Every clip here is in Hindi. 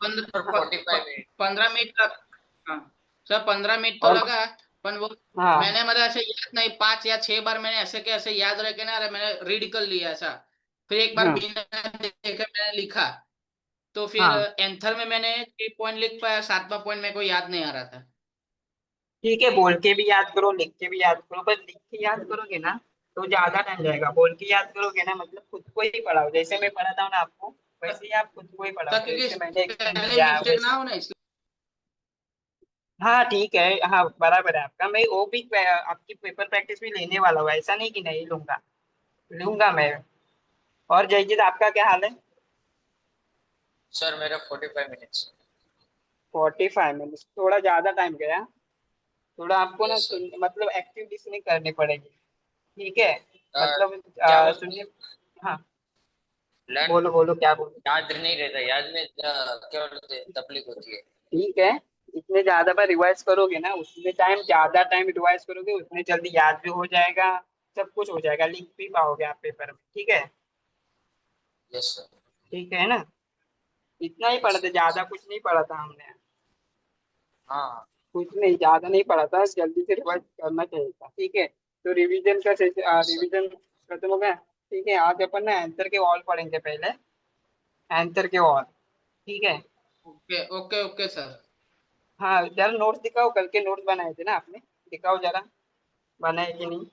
Sir 45 minute. 15 मिनट लग, हाँ सर 15 मिनट तो और लगा। पर वो हाँ मैंने मतलब ऐसे याद नहीं, 5 या 6 बार मैंने ऐसे के ऐसे याद रह के ना, अरे मैंने रीड कर लिया ऐसा। फिर एक बार हाँ बिना देखे मैंने लिखा, तो फिर हाँ एंथर में मैंने 6 पॉइंट लिख पाया, 7वां पॉइंट मेरे को याद नहीं आ रहा था। ठीक है, बोल के भी याद करो, लिख के भी याद करो, पर लिख के याद करोगे ना तो ज्यादा टाइम जाएगा। बोल के याद करोगे ना मतलब खुद को ही पढ़ाओ, जैसे मैं पढ़ाता हूँ ना आपको, वैसे ही आप खुद को ही पढ़ाओ, सर क्योंकि जैसे मैंने एक्सप्लेन पहले किया है मिस्टेक ना वैसे। हो ना इसलिए। हाँ ठीक है, हाँ बराबर है आपका। मैं वो भी आपकी पेपर प्रैक्टिस भी लेने वाला हूँ, ऐसा नहीं कि नहीं लूंगा, लूंगा मैं। और जयजीत आपका क्या हाल है? सर मेरा 45 मिनट्स। 45 मिनट्स थोड़ा ज्यादा टाइम गया। थोड़ा आपको ना यस सर। मतलब एक्टिव लिसनिंग करनी पड़ेगी। ठीक है, मतलब क्या वो सुनिए। हाँ लर्न बोलो बोलो, क्या बोलो। याद नहीं रहता, याद में क्या बोलते हैं, तकलीफ होती है। ठीक है, इतने ज्यादा बार रिवाइज करोगे ना, उतने टाइम ज्यादा टाइम रिवाइज करोगे उतने जल्दी याद भी हो जाएगा, सब कुछ हो जाएगा, लिख भी पाओगे आप पेपर में। ठीक है, यस सर। ठीक है ना। इतना ही यस पढ़ा था, सर। ज्यादा कुछ नहीं पढ़ा था हमने। हाँ। कुछ नहीं, ज्यादा नहीं पढ़ा था, जल्दी से रिवाइज करना चाहिए था। ठीक है, तो रिवीजन का यस सर। रिवीजन खत्म हो गया। ठीक है, आज अपन ना आंसर के ऑल पढ़ेंगे पहले, आंसर के ऑल। ठीक है। Okay okay okay sir. हाँ जरा नोट्स दिखाओ, कल के नोट्स बनाए थे ना आपने, दिखाओ जरा, बनाए कि नहीं।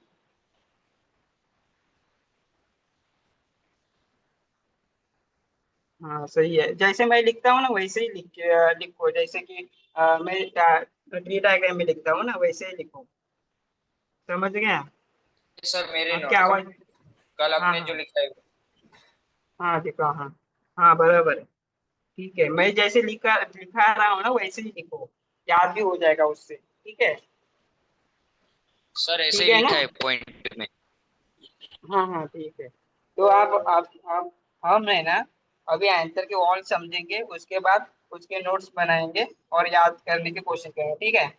हाँ सही है, जैसे मैं लिखता हूँ ना वैसे ही लिखो, जैसे कि मैं ट्री डायग्राम में लिखता हूँ ना वैसे ही लिखो। समझ गया? सर मेरे आपकी नोट्स आवाज। कल हाँ आपने जो हाँ लिखा है वो। हाँ दिखाओ, हाँ हाँ बराबर है। ठीक है, मैं जैसे लिखा लिखा रहा हूँ ना वैसे ही लिखो, याद भी हो जाएगा उससे। ठीक है, सर ऐसे ठीक ही है ना। लिखा है पॉइंट में। हाँ हाँ ठीक है, तो आप हम है ना अभी आंसर के ऑल समझेंगे, उसके बाद उसके नोट्स बनाएंगे और याद करने की कोशिश करेंगे। ठीक है,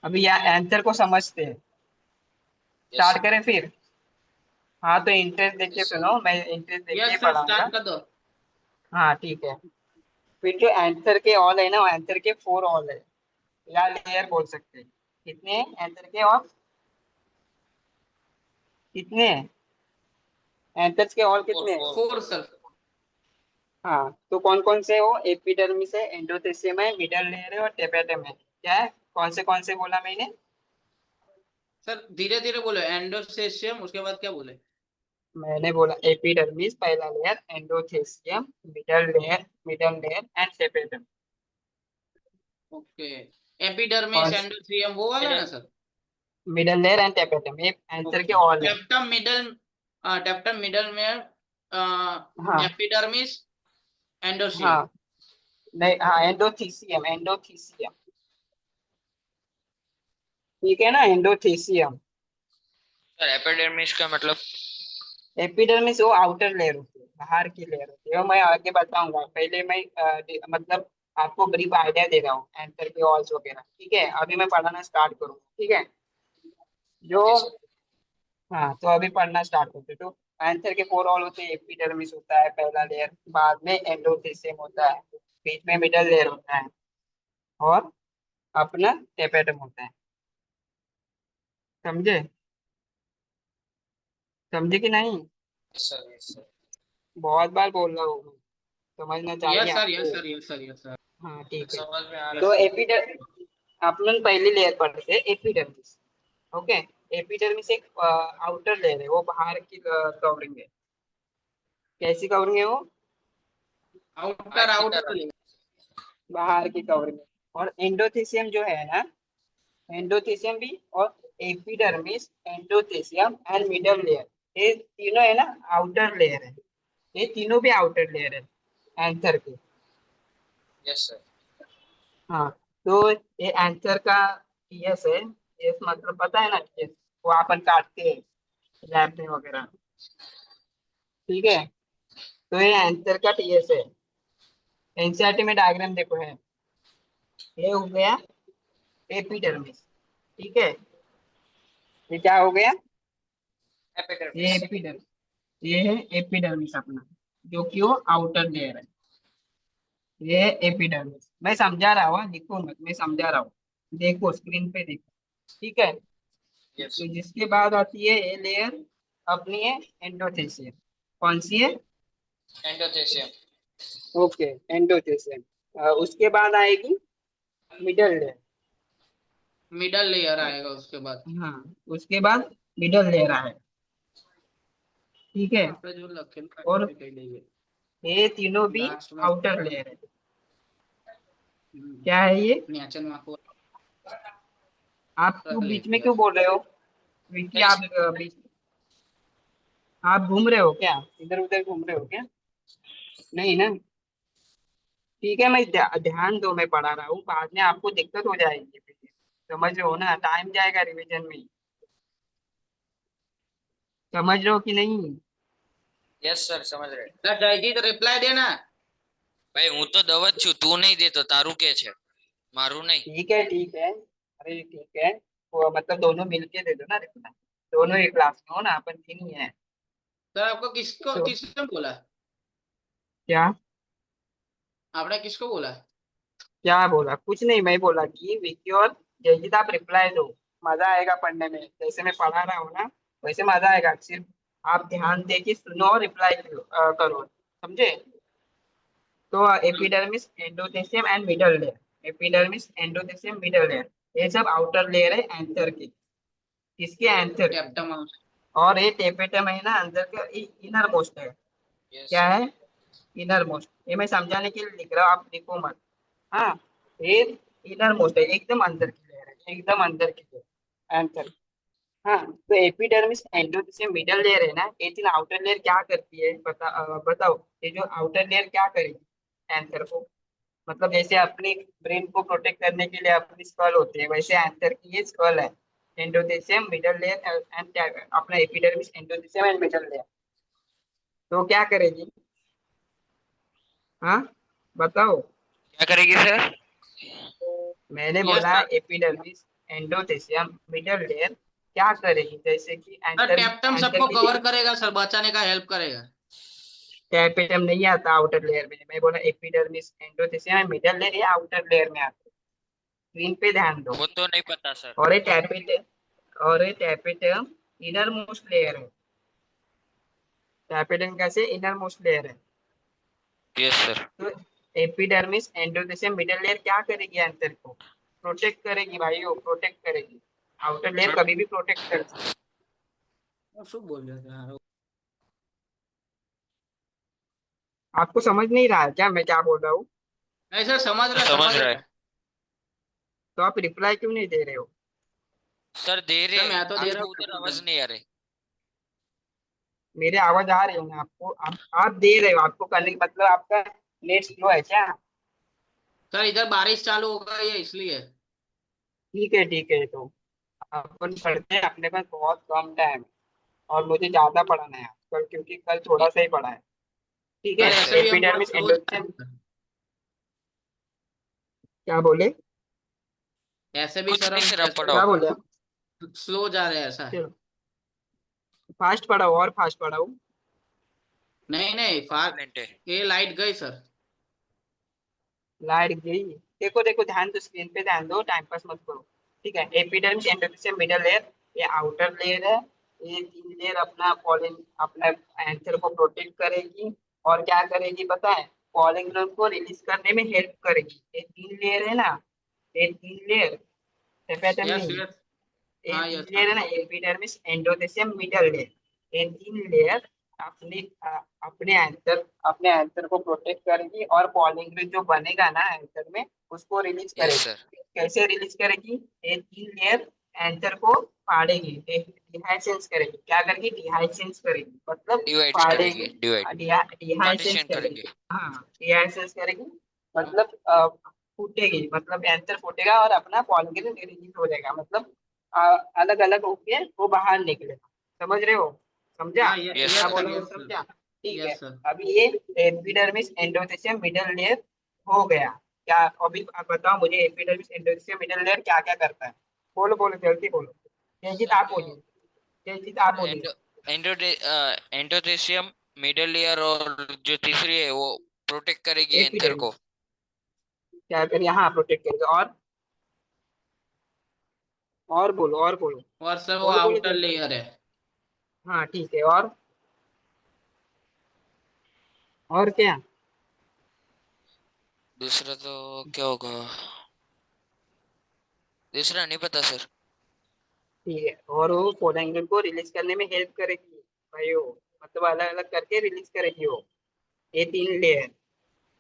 अभी आंसर को समझते हैं, यस स्टार्ट सर। करें फिर। हाँ तो इंटरेस्ट देख के यस सर। सुनो, मैं इंटरेस्ट देख के ही यस सर पढ़ाऊंगा। स्टार्ट कर दो। हाँ ठीक है, फिर जो आंसर के ऑल है ना, आंसर के 4 ऑल है, या लेयर बोल सकते हैं। कितने आंसर के ऑल, कितने आंसर्स के ऑल फोर कितने हैं? Four four four. सर। हाँ तो कौन कौन से हो? एपिडर्मिस है, एंडोथेलियम है, मिडल लेयर है और टेपेटम है। क्या है, कौन से बोला मैंने? सर धीरे धीरे बोलो, एंडोसेशियम उसके बाद क्या बोले? मैंने बोला एपिडर्मिस पहला layer, endothelium middle layer and tapetum. Okay. Epidermis कौन? एंडोथेलियम वो वाला मेरे ना sir? Middle layer and tapetum, ये आंसर के ओके। ऑल है। टेप्टम मिडल में हाँ एपिडर्मिस एंडोसियम। हाँ, नहीं हाँ, एंडोथीसियम एंडोथीसियम। ठीक है ना, एंडोथीसियम। सर एपिडेमिस का मतलब। एपिडर्मिस वो आउटर लेयर होती है, बाहर की लेयर होती है, वो मैं आगे बताऊंगा। पहले मैं मतलब आपको ब्रीफ आइडिया दे रहा हूँ आंसर के ऑल्स वगैरह। ठीक है, अभी मैं पढ़ाना स्टार्ट करूंगा। ठीक है, जो ओके सर। हाँ तो अभी पढ़ना स्टार्ट करते तो आंसर के 4 ऑल होते हैं। एपिडर्मिस होता है पहला लेयर, बाद में एंडोथीसियम होता है, बीच में मिडल लेयर होता है, और अपना टेपेटम होता है। समझे? समझे कि नहीं? Yes sir. Yes sir. बहुत बार बोल रहा हूँ मैं, समझना चाहिए यस सर आपको। Yes sir yes sir yes sir. हाँ ठीक है, समझ में आ रहा है तो सर। एपिडर अपन पहली लेयर पढ़ते हैं, एपिडर्मिस। ओके, एपिडर्मिस एक आउटर लेयर है, वो बाहर की कवरिंग है। कैसी कवरिंग है वो? आउटर बाहर की आउटर। बाहर की कवरिंग है। और एंडोथेसियम जो है ना, एंडोथेसियम भी, और epidermis, endothecium and middle layer, ये तीनों है ना आउटर लेयर है, ये तीनों भी आउटर लेयर है आंसर के। Yes sir. हाँ तो ये आंसर का टीएस है। टीएस मतलब पता है ना, टीएस वो अपन काटते हैं लैब में वगैरह। ठीक है, तो ये आंसर का टीएस है। एनसीईआरटी में डायग्राम देखो है, ये हो गया एपिडर्मिस। ठीक है, ये क्या हो गया? ये एपिडर्मिस। एपिडर्मिस, ये है एपिडर्मिस अपना, जो कि वो आउटर लेयर है। ये एपिडर्मिस, मैं समझा रहा हूँ, लिखो मत, मैं समझा रहा हूँ। देखो स्क्रीन पे देखो, ठीक है। यस। तो जिसके बाद आती है ये लेयर, अपनी है एंडोथेसियम। कौन सी है? एंडोथेसियम। Okay, endothecium. उसके बाद आएगी मिडल लेयर। मिडल लेयर आएगा उसके बाद। हाँ, उसके बाद मिडल लेयर आए, ठीक है। आपने जो लखे और ये तीनों भी लास्ट में आउटर लेयर है। क्या है ये? नीचे में आपको आप रख क्यों बीच में लेती है। क्यों बोल रहे हो? विकी, नहीं आप बीच, आप घूम रहे हो क्या? इधर उधर घूम रहे हो क्या? नहीं ना? ठीक है, मैं ध्यान दो, मैं पढ़ा रहा हूँ, बाद में आपको दिक्कत हो जाएगी फिर। समझ रहे हो ना, टाइम जाएगा रिवीजन में। समझ रहे हो कि नहीं? यस सर समझ रहे। जयजीत रिप्लाई देना। ભાઈ હું તો દવ જ છું, તું નહીં દેતો, તારું કે છે, મારું નહીં। ठीक है, ठीक है, अरे ठीक है। वो मतलब दोनों मिलके दे दो ना रिप्लाई। दोनों एक क्लास में हो ना, अपन तीन ही है। सर आपको किसको तो किसने बोला? क्या? आपने किसको बोला? क्या बोला? कुछ नहीं, मैं बोला कि विकी और जयजीत आप रिप्लाई दो, मजा आएगा पढ़ने में। जैसे मैं पढ़ा रहा हूँ ना, वैसे मजा आएगा। सिर्फ आप ध्यान दे के सुनो और रिप्लाई करो, समझे? तो epidermis, endothecium and middle layer. Epidermis, endothecium, middle layer, ये सब आउटर लेयर है एंथर की। किसके? एंथर की। Captain house. और ये टेपेटम है ना, अंदर का इनर मोस्ट है। यस क्या सर। है? Inner most. ये मैं समझाने के लिए लिख रहा हूँ, आप लिखो मत। हाँ, ये इनर मोस्ट है, एकदम अंदर की लेयर है, एकदम अंदर की लेयर, एंथर। हाँ, तो एपिडर्मिस, एंडोथेसियम, मिडल लेयर है ना, ये तीन आउटर लेयर क्या करती है, बताओ। ये जो आउटर लेयर क्या करेगी एंथर को? मतलब जैसे अपनी ब्रेन को प्रोटेक्ट करने के लिए अपनी स्कल होती है, वैसे एंथर की ये स्कल है। एंडोथेसियम, मिडल लेयर एंड अपना epidermis, endothecium and middle layer. तो क्या करेगी? हाँ, बताओ। क्या करेगी सर? मैंने यस बोला sir. Epidermis, endothecium, middle layer क्या करेगी, जैसे कि सर एंथर, कैप्टन एंथर सबको की कवर करेगा सर, बचाने का हेल्प करेगा। कैपिटम नहीं आता आउटर लेयर में। मैं बोला एपिडर्मिस, एंडोथेसियम, मिडल लेयर, ये आउटर लेयर में आता है। स्क्रीन पे ध्यान दो। वो तो नहीं पता सर। और ये टैपिटम इनर मोस्ट लेयर है। टैपिटम कैसे इनर मोस्ट लेयर है? Yes sir. तो एपिडर्मिस, एंडोथेसियम, मिडल लेयर क्या करेगी एंथर को? प्रोटेक्ट करेगी भाइयों, प्रोटेक्ट करेगी। आउटर लेयर कभी भी प्रोटेक्ट कर सकती શું બોલ रहे थे यार? है। आपको समझ नहीं रहा है क्या मैं क्या बोल रहा हूँ? नहीं सर, समझ रहा समझ समझ रहा रहा। है तो आप रिप्लाई क्यों नहीं दे रहे हो? सर, दे सर रहे। मैं तो दे रहा आपको हूँ उधर कैप्टन। आवाज नहीं आ रही। मेरे आवाज आ रही है ना आपको? आप दे रहे हो, आपको करने का मतलब आपका नेट स्लो है क्या? सर इधर बारिश चालू हो गई है इसलिए। ठीक है, ठीक है। तो अपन पढ़ते हैं, अपने पास बहुत कम टाइम है और मुझे ज्यादा पढ़ाना है कल, क्योंकि कल थोड़ा सा ही पढ़ा है। ठीक है। सर यस ऐसे तो सर। भी हम बहुत एपिडर्मिस, स्लो जा एंडोथेलियम, रहे हैं। क्या बोले? ऐसे भी कुछ सर नहीं हम सर, अब ऐसे पढ़ाओ। क्या बोले आप? स्लो जा रहे हैं ऐसा। चलो, फास्ट पढ़ाओ और फास्ट पढ़ाओ। नहीं नहीं फार, 1 मिनट है। ये लाइट गई सर। लाइट गई? देखो देखो, ध्यान दो, स्क्रीन पे ध्यान दो, टाइम पास मत करो। ठीक है। एपिडर्मिस, एंडोथेलियम, मिडल लेयर, ये आउटर लेयर है। ये तीन लेयर अपना पॉलिन, अपना एंथर को प्रोटेक्ट करेगी। और क्या करेगी पता है? पॉलिन को रिलीज करने में हेल्प करेगी। ये तीन लेयर है ना, ये तीन लेयर, सेपेटम यस नहीं, यस। ये हाँ तीन यस लेयर है ना, एपिडर्मिस, एंडोथेलियम, मिडल लेयर, ये तीन लेयर अपने अपने एंथर को प्रोटेक्ट करेगी और पॉलिंग जो बनेगा ना एंथर में, उसको रिलीज यस करेगी। सर। कैसे रिलीज करेगी? ये तीन लेयर एंथर को फाड़ेगी, डिहाइसेंस करेगी। क्या करेगी? डिहाइसेंस करेगी, मतलब डिवाइड फाड़ेगी। करेंगे, डिवाइड। डिहाइसेंस पार्टीशन करेगी। करेंगे। हाँ, डिहाइसेंस करेगी, मतलब फूटेगी, मतलब एंथर फूटेगा और अपना पॉलिंग रिलीज हो जाएगा, मतलब अलग अलग होके वो बाहर निकलेगा। समझ रहे हो? समझा? हाँ यस क्या यस सर। सर बोला वो? Yes sir. समझा? ठीक है। Yes sir. अभी ये एपिडर्मिस, एंडोथेलियम, मिडल लेयर हो गया। क्या? अभी आप बताओ मुझे, एपिडर्मिस, एंडोथेलियम, मिडल लेयर क्या क्या करता है? बोलो बोलो, जल्दी बोलो। तेजित सर आप तो बोलिए, तेजित आप बोलिए। Endo endo endothecium, middle layer और जो तीसरी है वो प्रोटेक्ट करेगी एंथर एपिडर्मिस, को। क्या करेगी, हाँ प्रोटेक्ट करेगा। और बोलो, और बोलो, और सर वो बोलो बोलो आउटर जल्दी। लेयर है। हाँ ठीक है, और क्या? दूसरा तो क्या होगा, दूसरा नहीं पता सर। ठीक है, और वो कोडांगल को रिलीज करने में हेल्प करेगी भाई वो, मतलब अलग अलग करके रिलीज करेगी वो, ये 3 लेयर।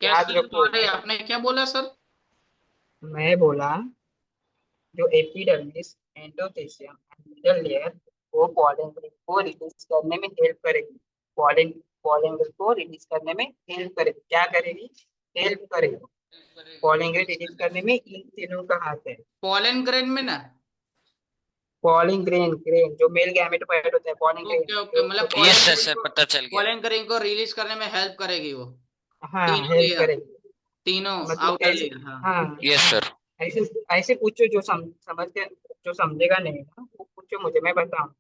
क्या याद सर, रखो सॉरी आपने क्या बोला सर? मैं बोला जो epidermis, endothelium and middle layer, वो पॉलन को रिलीज करने में हेल्प करेगी। पॉलन पॉलन को रिलीज करने में हेल्प करेगी, क्या करेगी? हेल्प करेगी। पॉलन रिलीज करने में इन तीनों का हाथ है। पॉलन ग्रेन में ना? पॉलिंग ग्रेन, ग्रेन जो मेल गैमेटोफाइट होता है, पॉलिंग ग्रेन ओके ओके, जो मतलब छोटे यस पॉलन सर छोटे। ग्रेन सर को, पता चल गया। पॉलन ग्रेन को रिलीज करने में हेल्प करेगी वो। हाँ तीनों हेल्प लेयर, करेगी। तीनों मतलब आउटर ऐसे, लेयर, हाँ। हाँ यस हाँ, सर। ऐसे ऐसे पूछो जो समझ के, जो समझेगा नहीं ना वो पूछो मुझे, मैं बताऊँ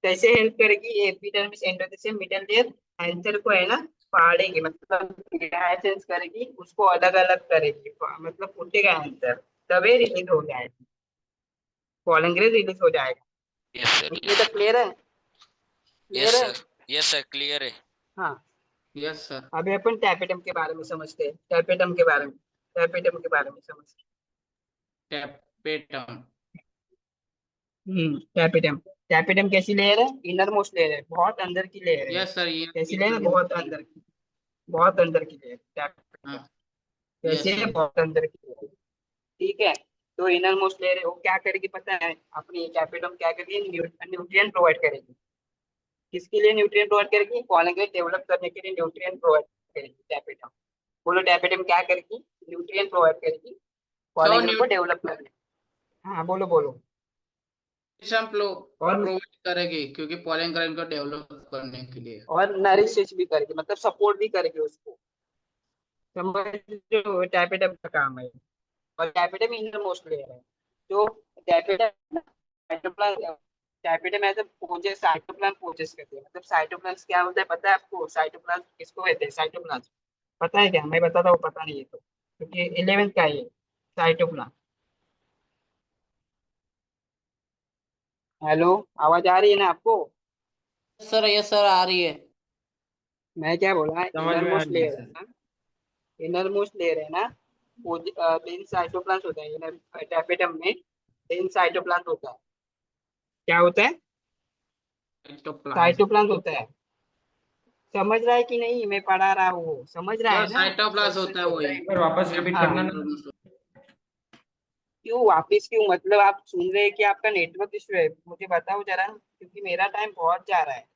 कैसे हेल्प करेगी। ये epidermis, endothelium, middle layer answer को है ना फाड़ेगी, मतलब चेंज करेगी, उसको अलग अलग करेगी, मतलब फूटेगा आंसर, तभी रिलीज हो जाएगा, पॉलन ग्रेन रिलीज हो जाएगा। Yes sir. इतने यस तक क्लियर है? क्लियर यस है? सर। यस सर क्लियर है। हाँ। Yes sir. अभी अपन टैपेटम के बारे में समझते हैं, टैपेटम के बारे में, टैपेटम के बारे में समझते टैपेटम। हैं। टैपेटम, टैपेटम कैसी लेयर है? इनर मोस्ट लेयर है, बहुत अंदर की लेयर है। यस सर, ये कैसी लेयर है? इनर बहुत अंदर की, बहुत अंदर की लेयर टैपेटम। हाँ। कैसी यस है? सर। बहुत अंदर की लेयर। ठीक है, तो इनर मोस्ट लेयर है, वो क्या करेगी पता है? अपनी टैपेटम क्या करेगी? न्यूट्रिएंट प्रोवाइड करेगी। किसके लिए न्यूट्रिएंट प्रोवाइड करेगी? कोलेजन डेवलप करने के लिए न्यूट्रिएंट प्रोवाइड करेगी टैपेटम। बोलो टैपेटम क्या करेगी? न्यूट्रिएंट प्रोवाइड करेगी तो कोलेजन को डेवलप करने। हाँ बोलो बोलो। न्यूट्रिशन और प्रोवाइड करेगी क्योंकि पॉलन ग्रेन को डेवलप करने के लिए। नरिश भी करेगी, मतलब सपोर्ट भी करेगी उसको। समझ, जो टैपेटम का काम है। और टैपेटम इनर मोस्ट लेयर है। जो tapetum cytoplasm, tapetum as a possess, cytoplasm possess करती है। मतलब साइटोप्लाज्म क्या होता है पता है आपको? साइटोप्लाज्म किसको कहते हैं? साइटोप्लाज्म पता है क्या? मैं बताता हूँ, पता नहीं है तो, क्योंकि 11th का है ये, साइटोप्लाज्म। हेलो, आवाज आ रही है ना आपको? सर यस सर, आ रही है। मैं क्या बोला, समझ इनर में आ मोस्ट रही है लेयर है सर। ना, इनर मोस्ट लेयर है ना, वो मेन साइटोप्लाज्म होता है इनर टैपेटम में। मेन साइटोप्लाज्म होता है, क्या होता है? साइटोप्लाज्म। साइटोप्लाज्म होता है। समझ रहा है कि नहीं? मैं पढ़ा रहा हूँ, समझ रहा सर है ना? साइटोप्लाज्म होता है वही। एक बार वापस रिपीट हाँ। करना ना। क्यों वापिस क्यों? मतलब आप सुन रहे हैं कि आपका नेटवर्क इश्यू है? मुझे बताओ जरा, क्योंकि मेरा टाइम बहुत जा रहा है।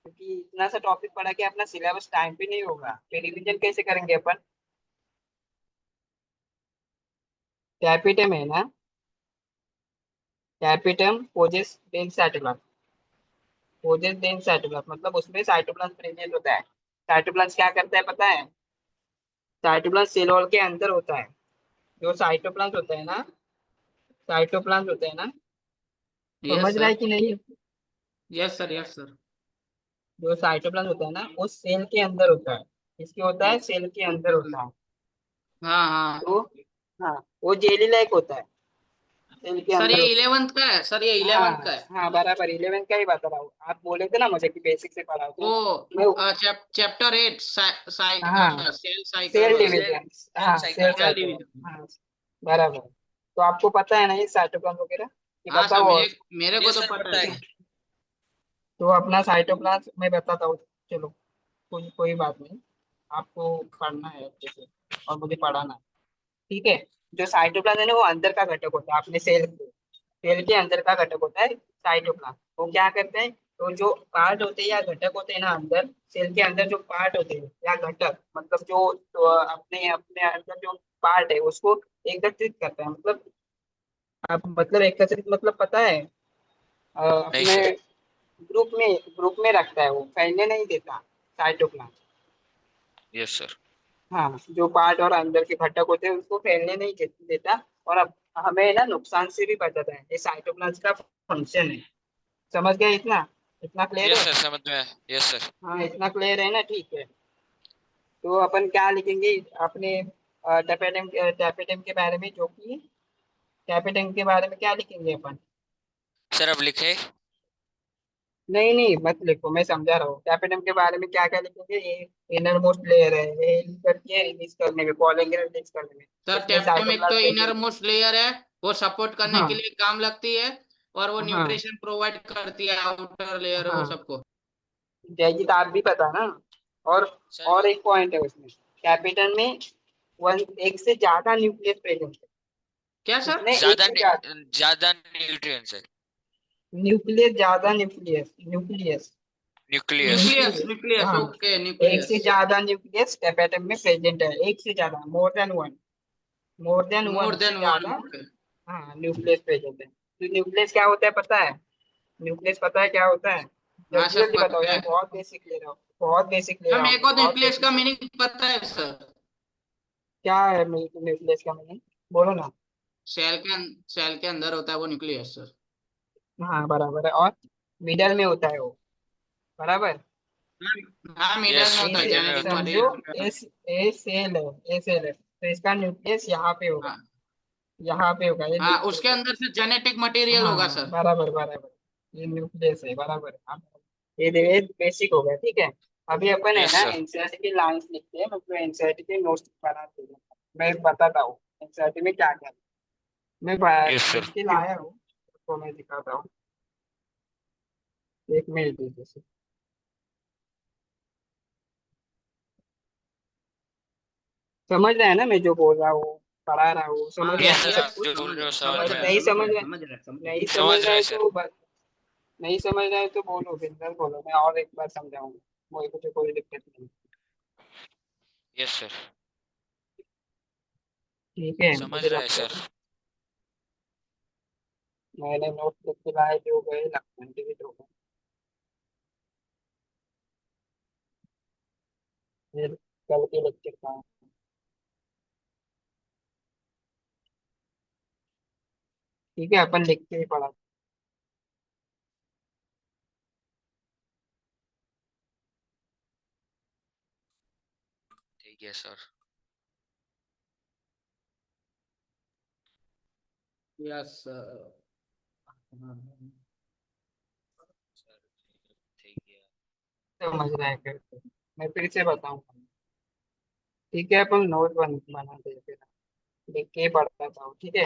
क्योंकि इतना सा टॉपिक पढ़ा के अपना सिलेबस टाइम पे नहीं होगा, फिर रिवीजन कैसे करेंगे अपन? कैपिटम है ना, tapetum possesses dense cytoplasm, possesses dense cytoplasm, मतलब उसमें साइटोप्लाज्म प्रेजेंट होता है। साइटोप्लाज्म क्या करता है पता है? साइटोप्लाज्म सेल वॉल के अंदर होता है। जो साइटोप्लाज्म होता है ना, साइटोप्लाज्म होता है ना, यस समझ रहा है सर। कि नहीं? Yes sir, yes sir. जो साइटोप्लाज्म होता है ना, वो सेल के अंदर होता है। इसके होता है, सेल के अंदर होता है। हाँ हाँ। तो हाँ, वो जेली लाइक होता है, सेल के सर अंदर ये होता है। 11th का है, सर ये हाँ 11th का है। हाँ बराबर, 11 का ही बता रहा हूँ। आप बोले थे ना मुझे कि बेसिक से पढ़ा वो तो मैं। चैप्टर 8 हाँ, cell cell cycle. Cell division, cell हाँ cell cycle. Cell cycle. Division. हाँ बराबर। तो आपको पता है ना ये साइटोप्लाज्म वगैरह, कि हाँ सर, बताओ और? मेरे को ये तो सर पता पता है है। सर। तो अपना साइटोप्लाज्म मैं बताता हूँ, चलो, कोई कोई बात नहीं, आपको पढ़ना है अच्छे से और मुझे पढ़ाना है। ठीक है, जो साइटोप्लाज्म है ना, वो अंदर का घटक होता है अपने सेल के, सेल के अंदर का घटक होता है साइटोप्लाज्म। वो क्या करते हैं? तो जो पार्ट होते हैं या घटक होते हैं ना अंदर, सेल के अंदर जो पार्ट होते हैं या घटक, मतलब जो तो अपने अपने अंदर जो पार्ट है उसको एकत्रित करता है। मतलब आप, मतलब एकत्रित मतलब पता है? नहीं अपने सर। ग्रुप में रखता है, वो फैलने नहीं देता साइटोप्लाज्म। Yes sir. हाँ, जो पार्ट और अंदर के घटक होते हैं उसको फैलने नहीं देता। और अब हमें ना नुकसान से भी बचाता है, ये साइटोप्लाज्म का फंक्शन है। समझ गए इतना? इतना क्लियर यस है? सर समझ में आया। Yes sir. हाँ इतना क्लियर है ना, ठीक है। तो अपन क्या लिखेंगे अपने टैपेटम के बारे में, जो कि टैपेटम के बारे में क्या लिखेंगे अपन? सर अब लिखे। नहीं नहीं, मत लिखो, मैं समझा रहा हूँ। टैपेटम के बारे में क्या क्या लिखेंगे? ये इनर मोस्ट लेयर है, ये करके रिलीज करने में, पॉलिंग रिलीज करने में, सर इसमें टेप्टम एक तो साइटोप्लाज्म इनर भेजेंगे। मोस्ट लेयर है, वो सपोर्ट करने के हाँ लिए काम लगती है, और वो हाँ न्यूट्रिशन प्रोवाइड करती है आउटर लेयर वो हाँ, सबको। जयजीत आप भी पता ना। और सर और एक पॉइंट है उसमें, कैपिटल में वन एक से ज्यादा न्यूक्लियस प्रेजेंट है। क्या सर? कितने? एक ज्यादा से ज्यादा ज्यादा न्यूट्रिएंट्स है। न्यूक्लियस, ज्यादा nucleus, nucleus nucleus. Nucleus, nucleus, हाँ, ओके, एक से न्यूक्लियस। ज्यादा न्यूक्लियस टेपेटम में प्रेजेंट है, एक से ज्यादा, more than one, more than more one से देन वन, ज्यादा। ओके। हाँ, न्यूक्लियस प्रेजेंट है। तो न्यूक्लियस क्या होता है पता है? न्यूक्लियस पता है क्या होता है? हाँ जल्दी सर, जल्दी बताओ पता यार, है। बहुत बेसिक ले रहा हूँ, बहुत बेसिक ले हाँ, रहा मेरे हूँ, को बहुत न्यूक्लियस बेसिक। का मीनिंग पता है सर। क्या है न्यूक्लियस का मीनिंग? बोलो ना। सेल के अंदर होता है वो न्यूक्लियस सर। हाँ बराबर है, और मिडल में होता है वो, बराबर। हाँ, मिडल यस, में होता है ए मिडिल में जेनेटिक होता है। समझो, मटेरियल। ए सेल है, ए सेल है, तो इसका न्यूक्लियस यहाँ पे होगा, हाँ यहाँ पे होगा, ये हाँ, उसके न्यूक्लियस। अंदर से जेनेटिक मटेरियल होगा हाँ सर। बराबर बराबर, ये न्यूक्लियस है, बराबर। हाँ, ये बेसिक हो गया, ठीक है। अभी अपन है यस ना सर। एनसीईआरटी की लाइंस लिखते हैं, मतलब एनसीईआरटी के नोट्स बनाते हैं। मैं बताता हूँ एनसीईआरटी में क्या क्या है। मैं यस सर। लिख के लाया हूँ, तो मैं दिखाता हूँ, एक मिनट दीजिए। समझ रहे हैं ना मैं जो बोल रहा हूँ, पढ़ा रहा हूँ, समझ हाँ रहे हैं यस ना सर, समझ सब आप कुछ? जो बोल रहे हो समझ समझ और रहे रहे हैं, हैं। नहीं समझ समझ रहे हैं, रहे, समझ रहे हैं, समझ रहे हैं। नहीं समझ समझ रहे रहे हैं हैं सर। तो नहीं समझ रहे हैं तो बोलो, बिंदास बोलो, मैं और एक बार समझाऊंगा, मुझे कोई दिक्कत नहीं। Yes sir. ठीक है, समझ मुझे रहे हैं लगता सर। है मैंने नोट लिख के लाए जो गए, लगता है डिलीट हो गए, फिर कल के लेक्चर का। ठीक है, अपन लिख के ही पढ़ा। ठीक है सर। Yes sir. ठीक है। समझ रहे हैं करके, मैं फिर से बताऊंगा। ठीक है, अपन नोट बनाते हैं फिर, लिख के ही पढ़ता था, ठीक है।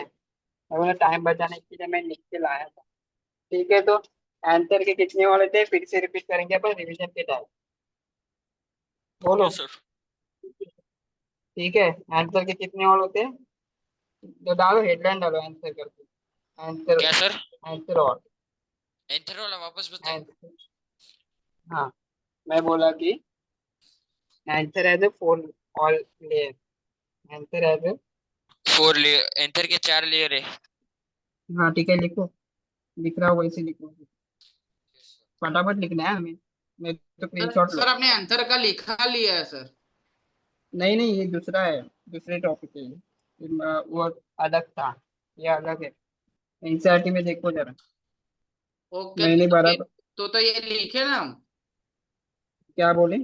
अगर टाइम बचाने के लिए मैं लिख के लाया था। ठीक है, तो आंसर के कितने वाले थे फिर से रिपीट करेंगे अपन रिवीजन के टाइम। बोलो। Yes sir. ठीक है, आंसर के कितने वाले होते हैं? तो डालो, हेडलाइन डालो आंसर करके, आंसर, क्या सर? आंसर और एंथर वाला वापस बताइए। आंसर। हाँ, मैं बोला कि answer as a four wall layer, answer as a. 4 layer, anther के 4 लेयर है। हाँ ठीक है, लिखो, लिख रहा हूँ वैसे लिखो, फटाफट लिखना है हमें, मैं तो सर स्क्रीनशॉट सर लो। आपने आंसर का लिखा लिया है सर। नहीं नहीं, ये दूसरा है, दूसरे टॉपिक है ये। वो अलग था, ये अलग है। एनसीईआरटी में देखो जरा, ओके, मैंने भरा। तो ये लिखे ना हम। क्या बोले?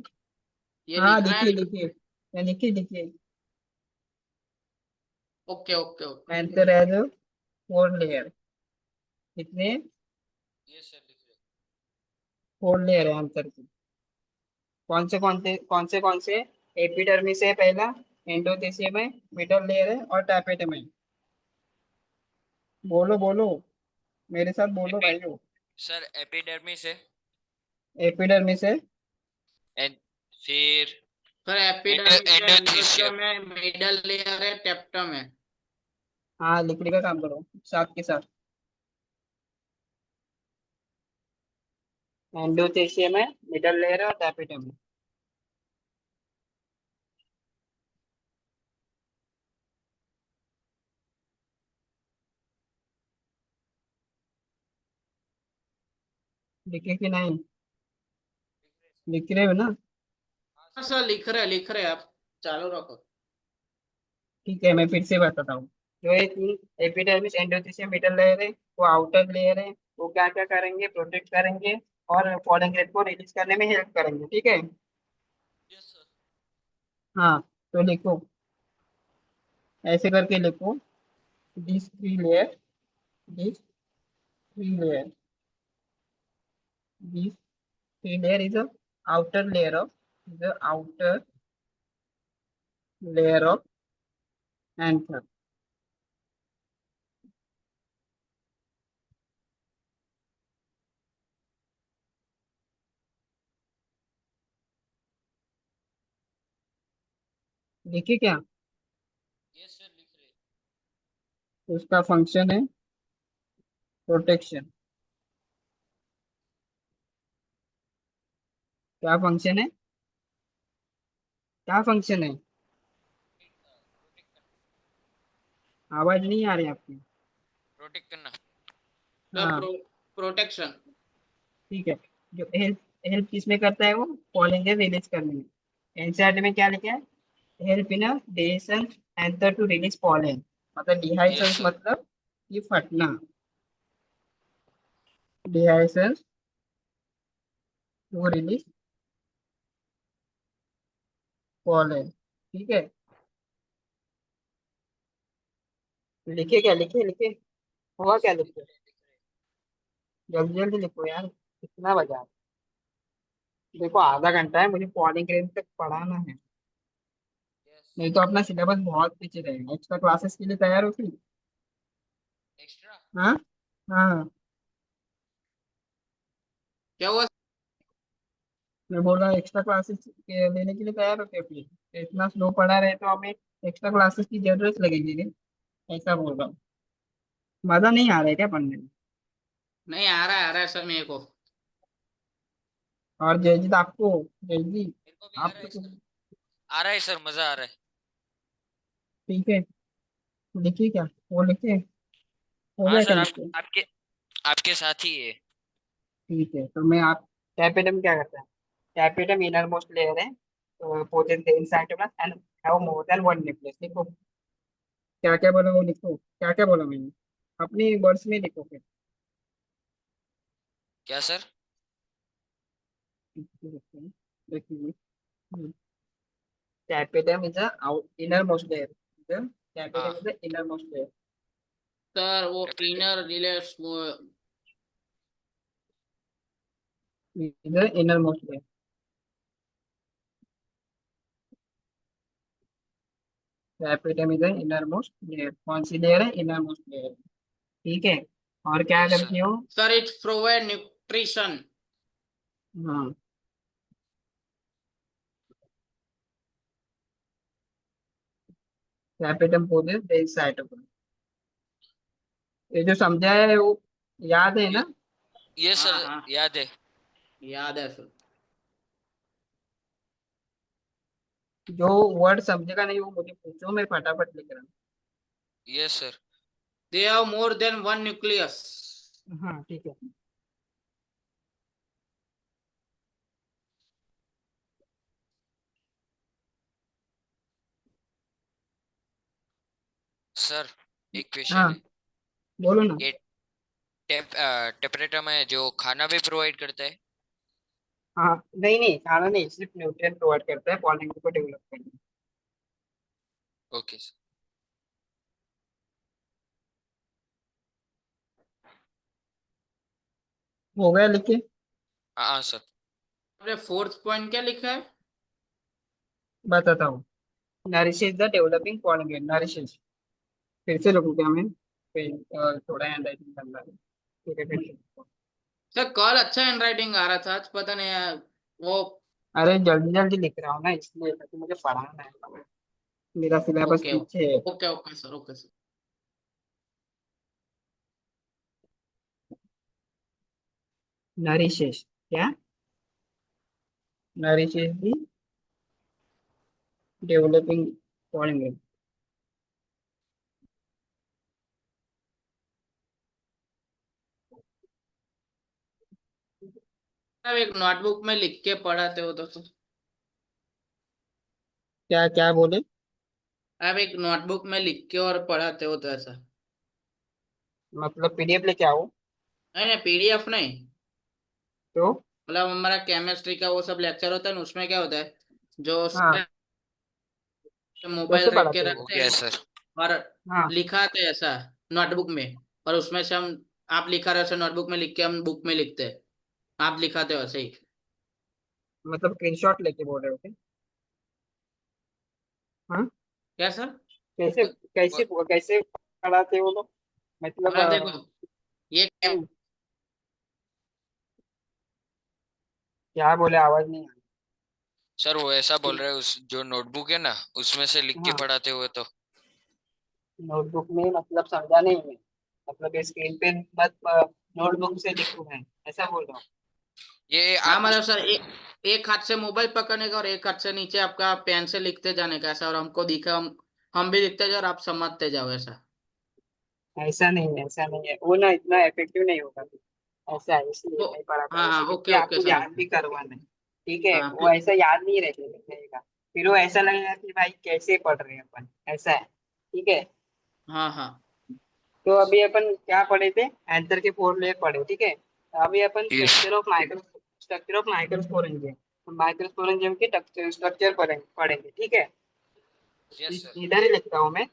ये हाँ लिखना है। लिखिए लिखिए, या लिखिए लिखिए, okay okay okay. Answer as four layer, कितने? यस सर, लिख रहे। फोर लेयर है आंसर की। कौन से एपिडर्मिस है पहला, एंडोथेलियम है, मिडल लेयर है, और टैपेटम है। बोलो बोलो, मेरे साथ बोलो एपी भाइयों। सर एपिडर्मिस है। एपिडर्मिस है। एंड फिर सर एपिडर्मिस है, एंडोथीसियम। एंडोथेलियम है, मिडल लेयर है, टेप्टम है। हाँ, लिखने का काम करो साथ के साथ। एंडोथेलियम है, मिडल लेयर है, और टैपेटम है। लिखे कि नहीं? लिख रहे हो ना? हाँ सर, लिख रहे आप, चालू रखो। ठीक है, मैं फिर से बताता हूँ। जो ये तीन, एपिडर्मिस, एंडोथेलियम, मिडल लेयर है, वो आउटर लेयर है, वो क्या क्या करेंगे, प्रोटेक्ट करेंगे और फॉरेन ग्रेड को रिलीज करने में हेल्प करेंगे, ठीक है। Yes sir. हाँ, तो लिखो, ऐसे करके लिखो, this three layer, this three layer, this three layer is a outer layer of, the outer layer of anther. देखिए क्या यस सर लिख रहे। उसका फंक्शन है प्रोटेक्शन। क्या फंक्शन है, क्या फंक्शन है? प्रोटेक्ट करना। आवाज नहीं आ रही आपकी। प्रोटेक्ट करना। सर हाँ प्रोटेक्शन। ठीक है। जो हेल्प, हेल्प किसमें करता है वो? पॉलन के रिलीज करने में। एनसीईआरटी में क्या लिखा है? Help in a dehiscence anther to release pollen, मतलब यस डिहाइसेंस सर। मतलब ये फटना, डिहाइसेंस टू रिलीज पॉलन। ठीक है, लिखे क्या, लिखे लिखे, हुआ क्या, लिख लिखे, रहे लिख रहे। जल्दी जल्दी लिखो यार, कितना बजा है? देखो आधा घंटा है, मुझे पॉलिंग रेंज तक पढ़ाना है, यस। नहीं तो अपना सिलेबस बहुत पीछे रहेगा। एक्स्ट्रा क्लासेस के लिए तैयार हो फिर? एक्स्ट्रा। हाँ हाँ। क्या हुआ? मैं बोल रहा हूँ एक्स्ट्रा क्लासेस के लेने के लिए तैयार हो क्या फिर? इतना स्लो पढ़ा रहे तो हमें एक्स्ट्रा क्लासेस की जरूरत लगेगी क्या? ऐसा बोल रहा हूँ। मजा नहीं आ रहा है क्या पढ़ने में? नहीं आ रहा है सर मेरे को। और जयजीत आपको, जयजीत मेरे को भी आ आप रहा तो है सर। आ रहा है सर, मजा आ रहा है। ठीक है, लिखिए क्या, वो लिखे, हो हाँ गया क्या सर, लिखे? आपके आपके साथ ही है। ठीक है, तो मैं आप, कैपिटम क्या करता है? कैपिटम इनर मोस्ट लेयर है, potent in cytoplasm and have more than one nucleus. लिखो क्या क्या बोला, वो लिखो क्या क्या बोला मैंने, अपनी वर्ड्स में लिखो फिर। क्या सर? देखिए, tapetum is a innermost layer, हाँ। Tapetum is the innermost layer, sir वो कैपिटल। इनर रिलेट्स वो। Is the innermost layer. Tapetum is the innermost layer, कौन सी लेयर है? Innermost layer. ठीक है, और क्या यस सर। करती हो? Sir it provide nutrition. हाँ, कैपिटम पोजेस साइटोप्लाज्म। ये जो समझा है वो याद है ना? यस हाँ सर, हाँ याद है। याद है सर। जो वर्ड समझेगा नहीं वो मुझे पूछो, मैं फटाफट लिख रहा yes sir. They have more than one nucleus. हूँ। हाँ ठीक है। सर एक क्वेश्चन हाँ है। बोलो ना। ये टेपरेटर में जो खाना भी प्रोवाइड करता है? हाँ नहीं नहीं, खाना नहीं, सिर्फ न्यूट्रिएंट प्रोवाइड करता है पॉलिन को डेवलप करने में। Okay sir. हो गया लिखे? हाँ हाँ सर। आपने फोर्थ पॉइंट क्या लिखा है? बताता हूँ, nourishes the developing pollen, nourishes, फिर से लिखूँ क्या मैं? फिर थोड़ा हैंड राइटिंग करना है। ठीक है फिर से। सर कल अच्छा हैंडराइटिंग आ रहा था, आज पता नहीं यार, वो। अरे जल्दी जल्दी लिख रहा हूँ ना इसलिए, क्योंकि मुझे पढ़ाना है, मेरा सिलेबस ओके पीछे है। Okay okay sir, okay sir. Nourishes क्या? Nourishes the developing pollen. आप एक नोटबुक में लिख के पढ़ाते हो तो क्या क्या बोले? आप एक नोटबुक में लिख के और पढ़ाते हो तो ऐसा। मतलब पीडीएफ लेके आओ? नहीं नहीं पीडीएफ नहीं। तो मतलब हमारा केमिस्ट्री का वो सब लेक्चर होता है ना, उसमें क्या होता है, जो हाँ, मोबाइल कैसे रख के पढ़ाते हो? रखते हैं। Yes sir. और हाँ लिखा थे ऐसा नोटबुक में, और उसमें से हम, आप लिखा रहे हो नोटबुक में लिख के हम बुक में लिखते हैं, आप लिखाते हो वैसे ही। मतलब स्क्रीनशॉट लेके बोल रहे हो क्या? हाँ क्या सर? कैसे कैसे कैसे पढ़ाते हो लोग? मतलब मतलब देखो, ये क्या बोले, आवाज नहीं आ सर वो ऐसा बोल रही। रहे हैं, उस जो नोटबुक है ना उसमें से लिख के हाँ पढ़ाते हुए तो। नोटबुक में मतलब समझा नहीं मैं, मतलब ये स्क्रीन पे मत नोटबुक से लिखूं मैं, ऐसा बोल रहा हूँ। ये हाँ आप मतलब सर, एक हाथ से मोबाइल पकड़ने का और एक हाथ से नीचे आपका पेन से लिखते जाने का ऐसा, और हमको दिखा, हम भी लिखते जाओ और आप समझते जाओ ऐसा। ऐसा नहीं है, ऐसा नहीं है, वो ना इतना इफेक्टिव नहीं होगा। ऐसा है इसलिए वो, नहीं पढ़ाता हाँ वैसे, हाँ, क्योंकि ओके ओके आपको सर, याद ओके। भी करवाना है। ठीक है, हाँ वो ऐसा याद नहीं रहेगा, फिर वो ऐसा लगेगा कि भाई कैसे पढ़ रहे हैं अपन, ऐसा है। ठीक है, हाँ हाँ तो अभी अपन क्या पढ़े थे? एंसर के फोर लेयर पढ़े, ठीक है। अभी अपन yes structure of microsporangium, microsporangium के स्ट्रक्चर पढ़ेंगे, ठीक है। Yes sir. इधर ही लिखता हूँ मैं।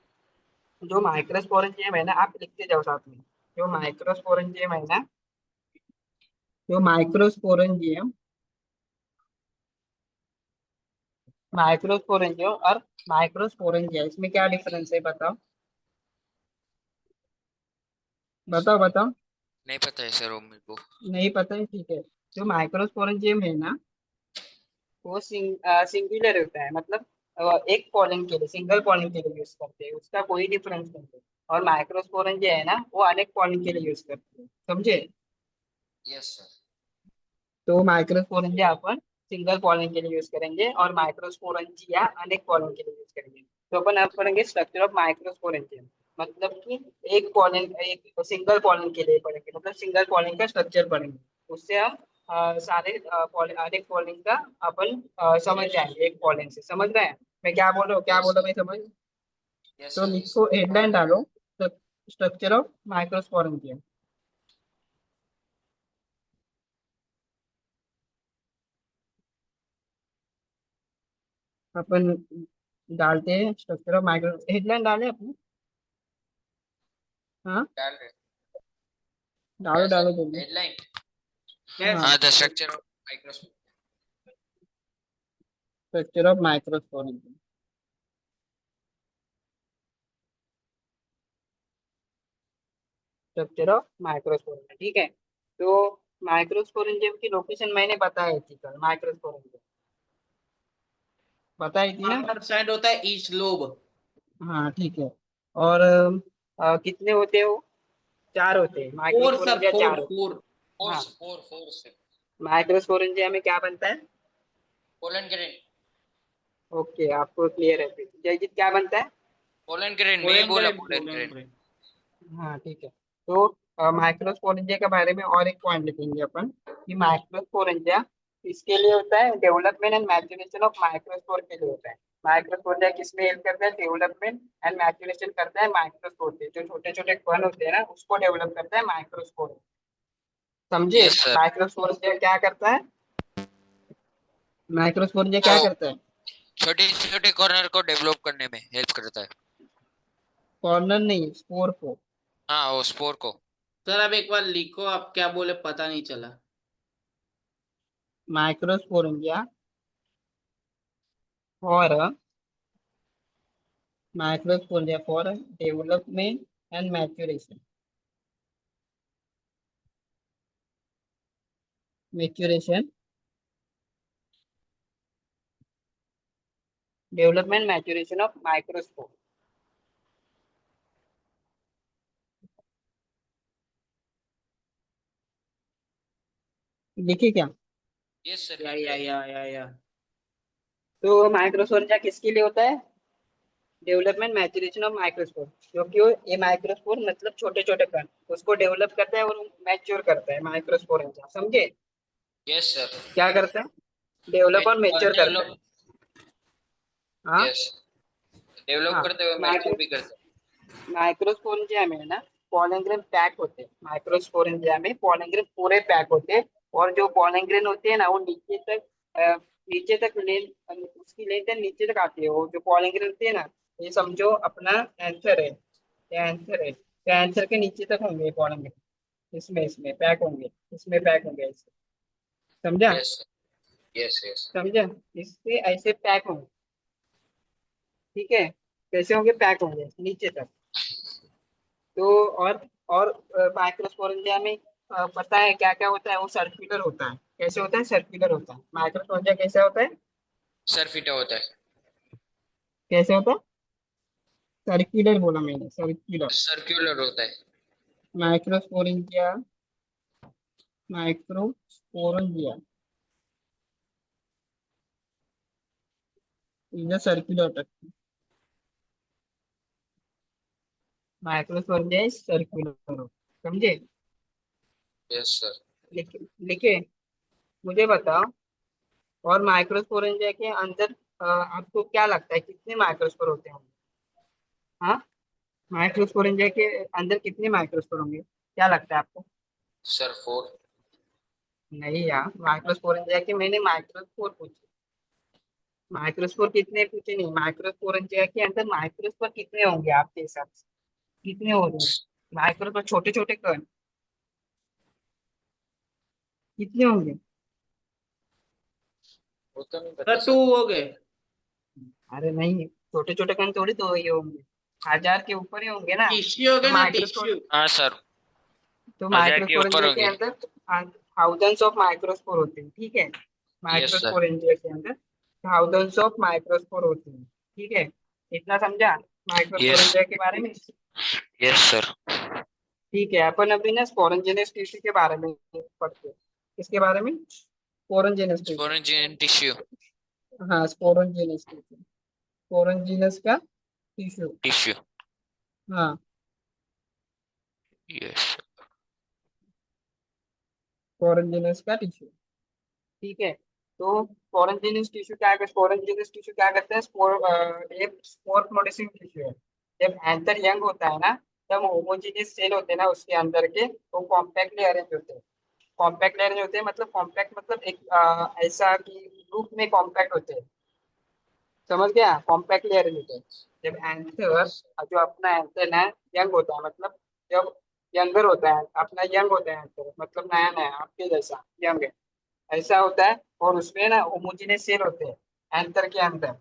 जो माइक्रोस्पोरेंजियम है ना, आप लिखते जाओ साथ में। जो माइक्रोस्पोरेंजियम है ना, जो माइक्रोस्पोरेंजियम और माइक्रोस्पोरेंजिया, इसमें क्या डिफरेंस है बताओ? बताओ बताओ। नहीं पता है सर वो मेरे को। नहीं पता है, ठीक है। जो माइक्रोस्पोरेंजियम है ना, वो सिंगुलर होता है, मतलब एक पॉलन के लिए, सिंगल पॉलन के लिए यूज करते हैं, उसका कोई डिफरेंस नहीं है। और माइक्रोस्पोरेंजिया है ना, वो अनेक पॉलन के लिए यूज करते हैं, समझे? Yes sir. तो माइक्रोस्पोरेंजिया अपन सिंगल पॉलन के लिए यूज करेंगे और माइक्रोस्पोरेंजिया अनेक पॉलन के लिए यूज करेंगे। तो अपन अब पढ़ेंगे स्ट्रक्चर ऑफ माइक्रोस्पोरेंजियम, मतलब कि एक पॉलन, एक सिंगल पॉलन के लिए पढ़ेंगे, मतलब सिंगल पॉलन का स्ट्रक्चर पढ़ेंगे। उससे हम सारे अनेक पॉलन का अपन समझ जाएंगे, एक पॉलन से, समझ रहे हैं मैं क्या बोल रहा हूँ? क्या यस बोल रहा सर। हूँ मैं, समझ? यस तो सर। यस लिखो, हेडलाइन डालो, स्ट्रक्चर ऑफ माइक्रोस्पोरेंजियम। अपन डालते हैं स्ट्रक्चर ऑफ माइक्रो, हेडलाइन डाले अपने। हाँ डाल रहे। क्या डालो सर? डालो जल्दी। हेडलाइन। यस। हाँ हाँ the structure of microscope. Structure of microsporangium, structure of microsporangium, ठीक है। तो माइक्रोस्पोरेंजियम की लोकेशन मैंने बताई थी कल, माइक्रोस्पोरेंजियम बताई थी ना। अपर साइड होता है ईस्ट लोब। हाँ ठीक है। और कितने होते हैं वो? चार होते हैं, फोर सर, माइक्रोस्पोरेंजिया फोर चार होते फोर। फोर हैं। हाँ, फोर फोर से। माइक्रोस्पोरेंजिया में क्या बनता है? Pollen grain. ओके, आपको क्लियर है फिर। जयजीत, क्या बनता है? पोलन ग्रेन मैं ही पोलन बोला grade, pollen pollen grain. Grade. हाँ ठीक है। तो माइक्रोस्पोरेंजिया के बारे में और एक पॉइंट लिखेंगे अपन कि माइक्रोस्पोरेंजिया इसके लिए होता है, development and maturation of microspore के लिए होता है। माइक्रोस्पोरेंजिया किसमें हेल्प करता है? डेवलपमेंट एंड मैच्योरेशन करता है माइक्रोस्पोर के, जो छोटे छोटे कण होते हैं ना, उसको डेवलप करता है माइक्रोस्पोर, समझे? Yes sir. माइक्रोस्पोरेंजिया क्या करता है? माइक्रोस्पोरेंजिया क्या वो करता है? छोटे छोटे कॉर्नर को डेवलप करने में हेल्प करता है। कॉर्नर नहीं, स्पोर को। हाँ वो स्पोर को। सर अब एक बार लिखो, आप क्या बोले पता नहीं चला। माइक्रोस्पोरेंजिया और microsporidia for development and maturation, development maturation of microspore। देखिए क्या? यस सर या लिख या रहे। या या या तो माइक्रोस्पोरेंजिया किसके लिए होता है? डेवलपमेंट मैच्योरेशन ऑफ माइक्रोस्पोर, क्योंकि ये माइक्रोस्पोर मतलब छोटे छोटे कण, उसको डेवलप करता है और मैच्योर करता है माइक्रोस्पोरेंजिया, समझे? Yes sir. क्या करता है? डेवलप और मैच्योर करता है। डेवलप। हाँ यस। डेवलप हाँ। करते हुए मैच्योर माइक्रो भी करते हैं। माइक्रोस्पोरेंजिया में ना पॉलन ग्रेन पैक होते हैं, माइक्रोस्पोरेंजिया में पॉलन ग्रेन पूरे पैक होते हैं। और जो पॉलन ग्रेन होते हैं ना, वो नीचे तक नीचे तक लेंथ, उसकी लेंथ नीचे तक आती है, वो जो पॉलन ग्रेन होती है ना, ये समझो अपना आंसर है, ये आंसर है, ये आंसर के नीचे तक होंगे कॉलम में, इसमें इसमें पैक होंगे, इसमें पैक होंगे ऐसे। समझा? Yes yes yes. समझा? इससे ऐसे पैक होंगे। ठीक है, कैसे होंगे? पैक होंगे नीचे तक। तो और माइक्रोस्पोरेंजिया में पता है क्या क्या होता है? वो सर्कुलर होता है। कैसे होता है? सर्कुलर होता है। माइक्रोस्पोरेंजिया कैसे होता है? सर फिटा होता है। कैसे होता है? सर्कुलर बोला मैंने, सर्कुलर। सर्क्यूलर होता है। Microsporangia, microsporangia is circular. Microsporangia circular. समझे? Yes sir. लिखे लिखे। मुझे बताओ, और माइक्रोस्पोरेंजिया के अंदर आपको क्या लगता है कितने माइक्रोस्पोर होते होंगे? हाँ, माइक्रोस्पोरेंजिया के अंदर कितने माइक्रोस्पोर होंगे, क्या लगता है आपको? सर 4। नहीं यार, माइक्रोस्पोरेंजिया के मैंने माइक्रोस्पोर पूछे, माइक्रोस्पोर कितने पूछे नहीं। माइक्रोस्पोरेंजिया के अंदर माइक्रोस्पोर कितने होंगे आपके हिसाब से? कितने हो रहे हैं माइक्रोस्पोर? छोटे छोटे कण कितने होंगे? वो तो नहीं पता सर टू सर। हो गए। अरे नहीं, छोटे छोटे कण थोड़ी तो ये होंगे, 1000 के ऊपर ही होंगे ना। टिश्यू हो तो गए ना, टिश्यू। माइक्रोस्पोर, हाँ सर। तो 1000 के ऊपर माइक्रोस्पोरेंजिया के होंगे। अंदर थाउजेंड्स ऑफ माइक्रोस्पोर होते हैं। ठीक है, यस सर। माइक्रोस्पोरेंजिया के अंदर थाउजेंड्स ऑफ माइक्रोस्पोर होते हैं। ठीक है, इतना समझा यस माइक्रोस्पोरेंजिया के बारे में? Yes sir. ठीक है, अपन अभी ना स्पोरेंजियस टिश्यू के बारे में पढ़ते हैं। किसके बारे में? स्पोरेंजियस टिश्यू। स्पोरेंजियन टिश्यू। हाँ, स्पोरेंजियस टिश्यू, स्पोरेंजियस का टिश्यू। टिश्यू। हाँ, यस। स्पोरेंजियस का टिश्यू। ठीक है, तो स्पोरेंजियस टिश्यू क्या है? स्पोरेंजियस टिश्यू क्या करते हैं? एक स्पोर प्रोड्यूसिंग टिश्यू है। जब एंथर यंग होता है ना, तब होमोजेनियस सेल होते हैं ना उसके अंदर के, वो कॉम्पैक्टली अरेंज होते हैं। कॉम्पैक्टली अरेंज होते हैं मतलब, कॉम्पैक्ट मतलब एक ऐसा कि ग्रुप में कॉम्पैक्ट होते हैं। समझ गया? कॉम्पैक्टली अरेंज होते हैं। जब एंथर, जो अपना एंथर है, यंग होता है मतलब, जब यंगर होता है अपना, यंग होता है एंथर मतलब नया नया आपके जैसा यंग है, ऐसा होता है। और उसमें ना होमोजेनियस सेल होते हैं एंथर के अंदर।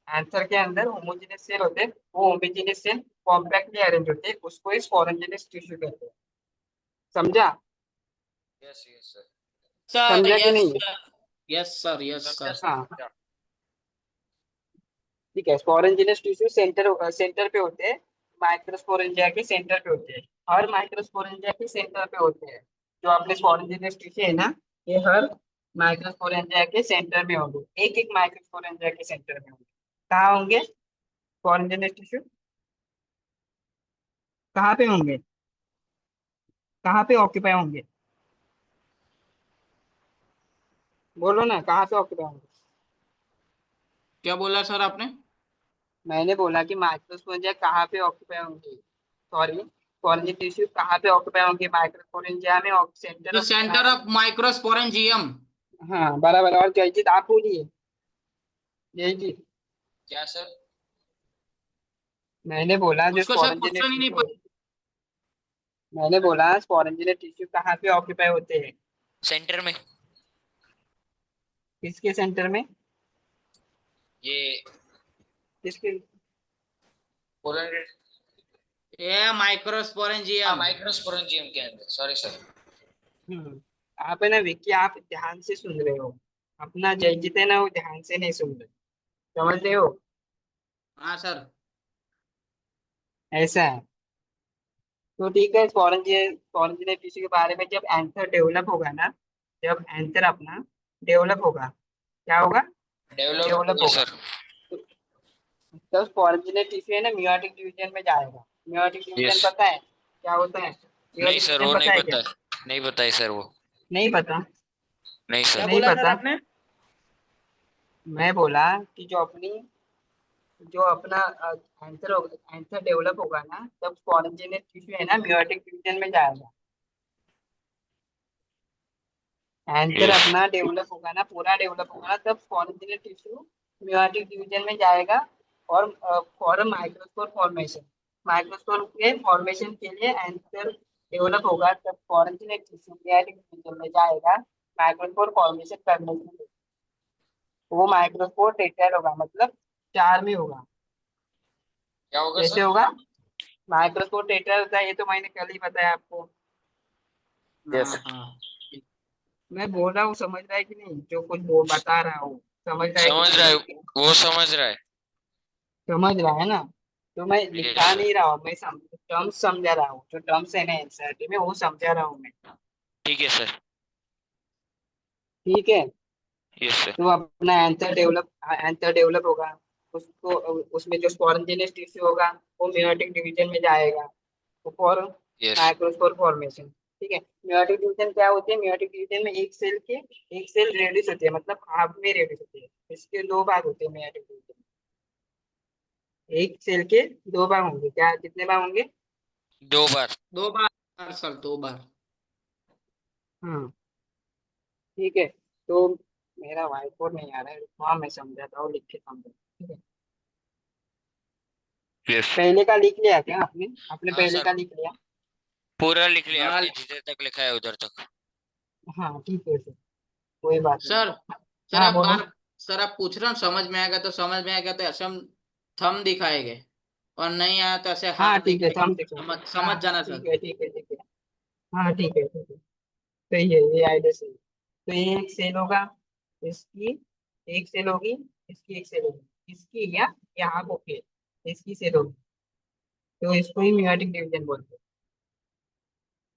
एंथर के अंदर होमोजेनियस सेल होते हैं, वो होमोजेनियस सेल कॉम्पैक्टली अरेंज होते हैं, उसको ही स्पोरेंजियस टिश्यू कहते हैं। समझा? Yes yes sir. सर समझा कि यस नहीं? सर, यस सर, यस समझा सर। सर हाँ, समझा। ठीक है। स्पोरेंजियस टिश्यू सेंटर पे होते हैं, माइक्रोस्पोरेंजिया के सेंटर पे होते हैं। हर माइक्रोस्पोरेंजिया के सेंटर पे होते हैं। जो अपने स्पोरेंजियस टिश्यू है ना, ये हर माइक्रोस्पोरेंजिया के सेंटर में होंगे, एक एक माइक्रोस्पोरेंजिया के सेंटर में होंगे। कहाँ होंगे स्पोरेंजियस टिश्यू? कहाँ पे होंगे? कहाँ पे ऑक्यूपाई होंगे? बोलो ना, कहाँ पे ऑक्यूपाई होंगे? क्या बोला सर आपने? मैंने बोला कि माइक्रोस्पोरेंजिया कहाँ पे ऑक्यूपाई होंगे, सॉरी, स्पोरेंजियस टिश्यू कहाँ पे ऑक्यूपाई होंगे? माइक्रोस्पोरेंजिया में, centre the of. Centre of microsporangium. हाँ बराबर। और जयजीत आप बोलिए, जयजीत। क्या सर? मैंने बोला जो उसको सर स्पोरेंजियस क्वेश्चन ही नहीं टिश्यू, पता। मैंने बोला स्पोरेंजियस टिश्यू कहाँ पे ऑक्यूपाई होते हैं? सेंटर में। किसके सेंटर में? ये किसके? पोलर। ये हाँ माइक्रोस्पोरेंजियम। माइक्रोस्पोरेंजियम के अंदर, सॉरी सर। हम्म, आप है ना विक्की, आप ध्यान से सुन रहे हो, अपना जयजीत है ना, वो ध्यान से नहीं सुन रहे। समझ रहे हो? हाँ सर। ऐसा है। तो ठीक है, स्पोरेंजियस टिश्यू के बारे में, जब एंथर डेवलप होगा ना, जब एंथर अपना डेवलप होगा, क्या होगा? डेवलप डेवलप होगा होगा। सर। तो तब स्पोरेंजियस टिश्यू है ना मियोटिक डिवीजन में जाएगा। Meiotic division yes. पता है क्या होता है? नहीं मियोटिक सर डिवीजन वो नहीं पता है क्या? पता है, नहीं पता है सर वो। नहीं पता? नहीं क्या सर। नहीं बोला सर पता? आपने? मैं बोला कि जो अपना आंसर होगा, आंसर डेवलप होगा ना, तब स्पोरेंजियस टिश्यू है ना मियोटिक डिवीजन में जाएगा। Answer yes. अपना डेवलप होगा ना, पूरा डेवलप होगा ना, तब स्पोरेंजियस टिश्यू मियोटिक डिवीजन में जाएगा। और फॉर माइक्रोस्पोर फॉर्मेशन, माइक्रोस्पोर के फॉर्मेशन के लिए एंकर डेवलप होगा तब फॉरेंजिनेट टिश्यू में जाएगा माइक्रोस्पोर फॉर्मेशन करने के लिए। वो माइक्रोस्पोर टेट्राड होगा, मतलब 4 में होगा। क्या होगा कैसे सर? होगा? माइक्रोस्पोर टेट्राड होता है, ये तो मैंने कल ही बताया आपको। यस। हाँ। मैं बोल रहा हूँ, समझ रहा है कि नहीं? जो कुछ बोल बता रहा हूँ समझ रहा है कि समझ रहा है, नहीं? वो समझ रहा है। समझ रहा है ना? तो मैं यस लिखा सर। नहीं रहा हूँ, मैं टर्म्स समझा रहा हूँ, जो टर्म्स है ना एनसीईआरटी में वो समझा रहा हूँ मैं। ठीक है सर। ठीक है। Yes sir. तो अपना एंथर डेवलप होगा, उसको उसमें जो स्पोरेंजिनस टिश्यू होगा वो मेयोटिक डिवीजन में जाएगा फॉर यस। Microspore formation. ठीक है। मेयोटिक डिवीजन क्या होती है? मेयोटिक डिवीजन में एक सेल रेड्यूस होती है, मतलब हाफ में रेड्यूस होती है। इसके 2 भाग होते हैं मेयोटिक डिवीजन। एक सेल के 2 भाग होंगे, क्या कितने भाग होंगे? 2 बार। 2 बार सर, 2 बार। हाँ। ठीक है। तो मेरा व्हाइट बोर्ड नहीं आ रहा है, हाँ मैं समझाता हूँ, लिख के समझा। ठीक है। यस। पहले का लिख लिया क्या आपने? आपने हाँ पहले सर, का लिख लिया? पूरा लिख लिया हाँ आपने जिधर तक लिखा है उधर तक। हाँ ठीक है, फिर कोई बात नहीं। सर। सर हाँ आप बोलो। बार सर आप पूछ रहे हो समझ में आएगा तो समझ में आएगा, तो ऐसे हम थंब दिखाएंगे, और नहीं आया तो ऐसे हाँ हाथ ठीक है, दिखाएंगे। थम देखो। समझ हाँ समझ जाना सर। ठीक है, ठीक है, ठीक है। हाँ ठीक है, ठीक है। सही है, ये आइडिया सही है। तो ये एक सेल होगा, इसकी एक सेल होगी, इसकी एक सेल होगी, इसकी या यहाँ को के इसकी सेल होगी, तो इसको ही मियोटिक डिवीजन बोलते हैं।